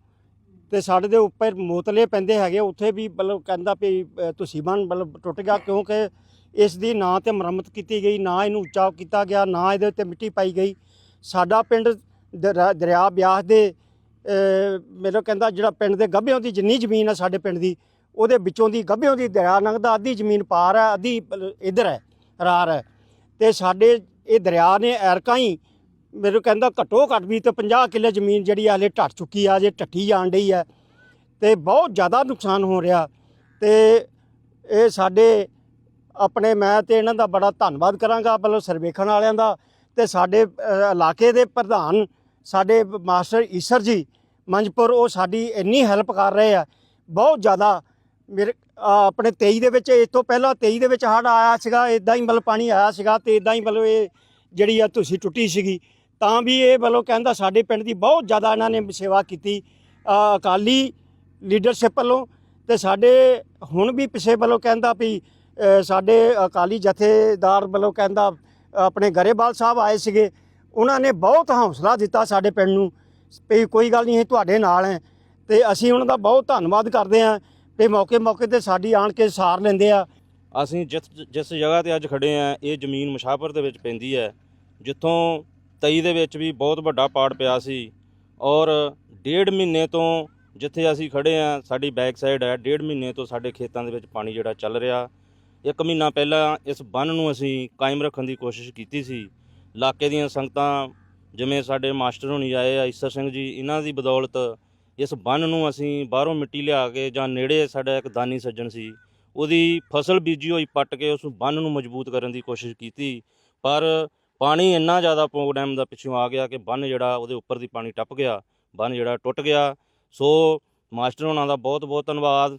S6: ਤੇ ਸਾਡੇ ਦੇ ਉੱਪਰ ਮੋਤਲੇ ਪੈਂਦੇ ਹੈਗੇ, ਉੱਥੇ ਵੀ ਮਤਲਬ ਕਹਿੰਦਾ ਵੀ ਤੁਸੀਂ ਬੰਨ ਮਤਲਬ ਟੁੱਟ ਗਿਆ, ਕਿਉਂਕਿ ਇਸ ਦੀ ਨਾ ਤੇ ਮੁਰੰਮਤ ਕੀਤੀ ਗਈ, ਨਾ ਇਹਨੂੰ ਉੱਚਾ ਕੀਤਾ ਗਿਆ, ਨਾ ਇਹਦੇ ਉੱਤੇ ਮਿੱਟੀ ਪਾਈ ਗਈ। ਸਾਡਾ ਪਿੰਡ ਦਰਿਆ ਬਿਆਸ ਦੇ ਮੈਨੂੰ ਕਹਿੰਦਾ ਜਿਹੜਾ ਪਿੰਡ ਦੇ ਗੱਭਿਆਂ ਦੀ ਜਿੰਨੀ ਜ਼ਮੀਨ ਹੈ ਸਾਡੇ ਪਿੰਡ ਦੀ, ਉਹਦੇ ਵਿੱਚੋਂ ਦੀ ਗੱਭਿਆਂ ਦੀ ਦਰਿਆ ਲੰਘਦਾ, ਅੱਧੀ ਜ਼ਮੀਨ ਪਾਰ ਹੈ, ਅੱਧੀ ਇੱਧਰ ਹੈ, ਰਾਰ ਹੈ। ਤੇ ਸਾਡੇ ਇਹ ਦਰਿਆ ਨੇ ਐਰਕਾਂ ਹੀ ਮੈਨੂੰ ਕਹਿੰਦਾ ਘੱਟੋ ਘੱਟ ਵੀ ਤੇ 50 ਕਿੱਲੇ ਜ਼ਮੀਨ ਜਿਹੜੀ ਹਾਲੇ ਢੱਟ ਚੁੱਕੀ ਆ, ਜੇ ਢੱਟੀ ਜਾਣ ਡਈ ਹੈ ਤੇ ਬਹੁਤ ਜ਼ਿਆਦਾ ਨੁਕਸਾਨ ਹੋ ਰਿਹਾ। ਤੇ ਇਹ ਸਾਡੇ ਆਪਣੇ ਮੈਂ ਤੇ ਇਹਨਾਂ ਦਾ ਬੜਾ ਧੰਨਵਾਦ ਕਰਾਂਗਾ, ਮਤਲਬ ਸਰਵੇਖਣ ਵਾਲਿਆਂ ਦਾ, ਤੇ ਸਾਡੇ ਇਲਾਕੇ ਦੇ ਪ੍ਰਧਾਨ ਸਾਡੇ ਮਾਸਟਰ ਈਸਰ ਜੀ ਮੰਜਪੁਰ, ਉਹ ਸਾਡੀ ਇੰਨੀ ਹੈਲਪ ਕਰ ਰਹੇ ਆ ਬਹੁਤ ਜ਼ਿਆਦਾ। ਮੇਰੇ ਆਪਣੇ 23 ਦੇ ਵਿੱਚ, ਇਸ ਤੋਂ ਪਹਿਲਾਂ 23 ਦੇ ਵਿੱਚ ਹੜ੍ਹ ਆਇਆ ਸੀਗਾ, ਇਦਾਂ ਹੀ ਮਤਲਬ ਪਾਣੀ ਆਇਆ ਸੀਗਾ ਤੇ ਇਦਾਂ ਹੀ ਮਤਲਬ ਇਹ ਜਿਹੜੀ ਆ ਤੁਸੀਂ ਟੁੱਟੀ ਸੀਗੀ, ਤਾਂ ਵੀ ਇਹ ਮਤਲਬ ਕਹਿੰਦਾ ਸਾਡੇ ਪਿੰਡ ਦੀ ਬਹੁਤ ਜ਼ਿਆਦਾ ਇਹਨਾਂ ਨੇ ਸੇਵਾ ਕੀਤੀ ਅਕਾਲੀ ਲੀਡਰਸ਼ਿਪ ਵੱਲੋਂ। ਤੇ ਸਾਡੇ ਹੁਣ ਵੀ ਪਿੱਛੇ ਵੱਲੋਂ ਕਹਿੰਦਾ ਵੀ ਸਾਡੇ ਅਕਾਲੀ ਜਥੇਦਾਰ ਵੱਲੋਂ ਕਹਿੰਦਾ ਆਪਣੇ ਗਰੇਵਾਲ ਸਾਹਿਬ ਆਏ ਸੀਗੇ, ਉਹਨਾਂ ਨੇ ਬਹੁਤ ਹੌਸਲਾ ਦਿੱਤਾ ਸਾਡੇ ਪਿੰਡ ਨੂੰ ਵੀ ਕੋਈ ਗੱਲ ਨਹੀਂ, ਅਸੀਂ ਤੁਹਾਡੇ ਨਾਲ ਹੈ। ਤੇ ਅਸੀਂ ਉਹਨਾਂ ਦਾ ਬਹੁਤ ਧੰਨਵਾਦ ਕਰਦੇ ਹਾਂ ਤੇ ਮੌਕੇ ਤੇ ਸਾਡੀ ਆਣ ਕੇ ਸਾਰ ਲੈਂਦੇ ਆ।
S7: ਅਸੀਂ ਜਿਸ ਜਗ੍ਹਾ ਤੇ ਅੱਜ ਖੜੇ ਆ, ਇਹ ਜ਼ਮੀਨ ਮੁਸ਼ਾਫਰ ਦੇ ਵਿੱਚ ਪੈਂਦੀ ਹੈ, ਜਿੱਥੋਂ 23 ਦੇ ਵਿੱਚ ਵੀ ਬਹੁਤ ਵੱਡਾ ਪਾੜ ਪਿਆ ਸੀ। ਔਰ 1.5 ਮਹੀਨੇ ਤੋਂ ਜਿੱਥੇ ਅਸੀਂ ਖੜੇ ਆ, ਸਾਡੀ ਬੈਕ ਸਾਈਡ ਹੈ, 1.5 ਮਹੀਨੇ ਤੋਂ ਸਾਡੇ ਖੇਤਾਂ ਦੇ ਵਿੱਚ ਪਾਣੀ ਜਿਹੜਾ ਚੱਲ ਰਿਹਾ। 1 ਮਹੀਨਾ ਪਹਿਲਾਂ ਇਸ ਬੰਨ੍ਹ ਨੂੰ ਅਸੀਂ ਕਾਇਮ ਰੱਖਣ ਦੀ ਕੋਸ਼ਿਸ਼ ਕੀਤੀ ਸੀ। ਇਲਾਕੇ ਦੀਆਂ ਸੰਗਤਾਂ ਜਿਵੇਂ ਸਾਡੇ ਮਾਸਟਰ ਹੋਣੀ ਆਏ ਆ, ਈਸਰ ਸਿੰਘ ਜੀ, ਇਹਨਾਂ ਦੀ ਬਦੌਲਤ ਇਸ ਬੰਨ੍ਹ ਨੂੰ ਅਸੀਂ ਬਾਹਰੋਂ ਮਿੱਟੀ ਲਿਆ ਕੇ, ਜਾਂ ਨੇੜੇ ਸਾਡਾ ਇੱਕ ਦਾਨੀ ਸੱਜਣ ਸੀ, ਉਹਦੀ ਫਸਲ ਬੀਜੀ ਹੋਈ ਪੱਟ ਕੇ ਉਸ ਬੰਨ੍ਹ ਨੂੰ ਮਜ਼ਬੂਤ ਕਰਨ ਦੀ ਕੋਸ਼ਿਸ਼ ਕੀਤੀ। ਪਰ ਪਾਣੀ ਇੰਨਾ ਜ਼ਿਆਦਾ ਪੌਂਗ ਡੈਮ ਦਾ ਪਿੱਛੋਂ ਆ ਗਿਆ ਕਿ ਬੰਨ੍ਹ ਜਿਹੜਾ ਉਹਦੇ ਉੱਪਰ ਦੀ ਪਾਣੀ ਟੱਪ ਗਿਆ, ਬੰਨ੍ਹ ਜਿਹੜਾ ਟੁੱਟ ਗਿਆ। ਸੋ ਮਾਸਟਰ ਹੋਣਾ ਦਾ ਬਹੁਤ ਬਹੁਤ ਧੰਨਵਾਦ।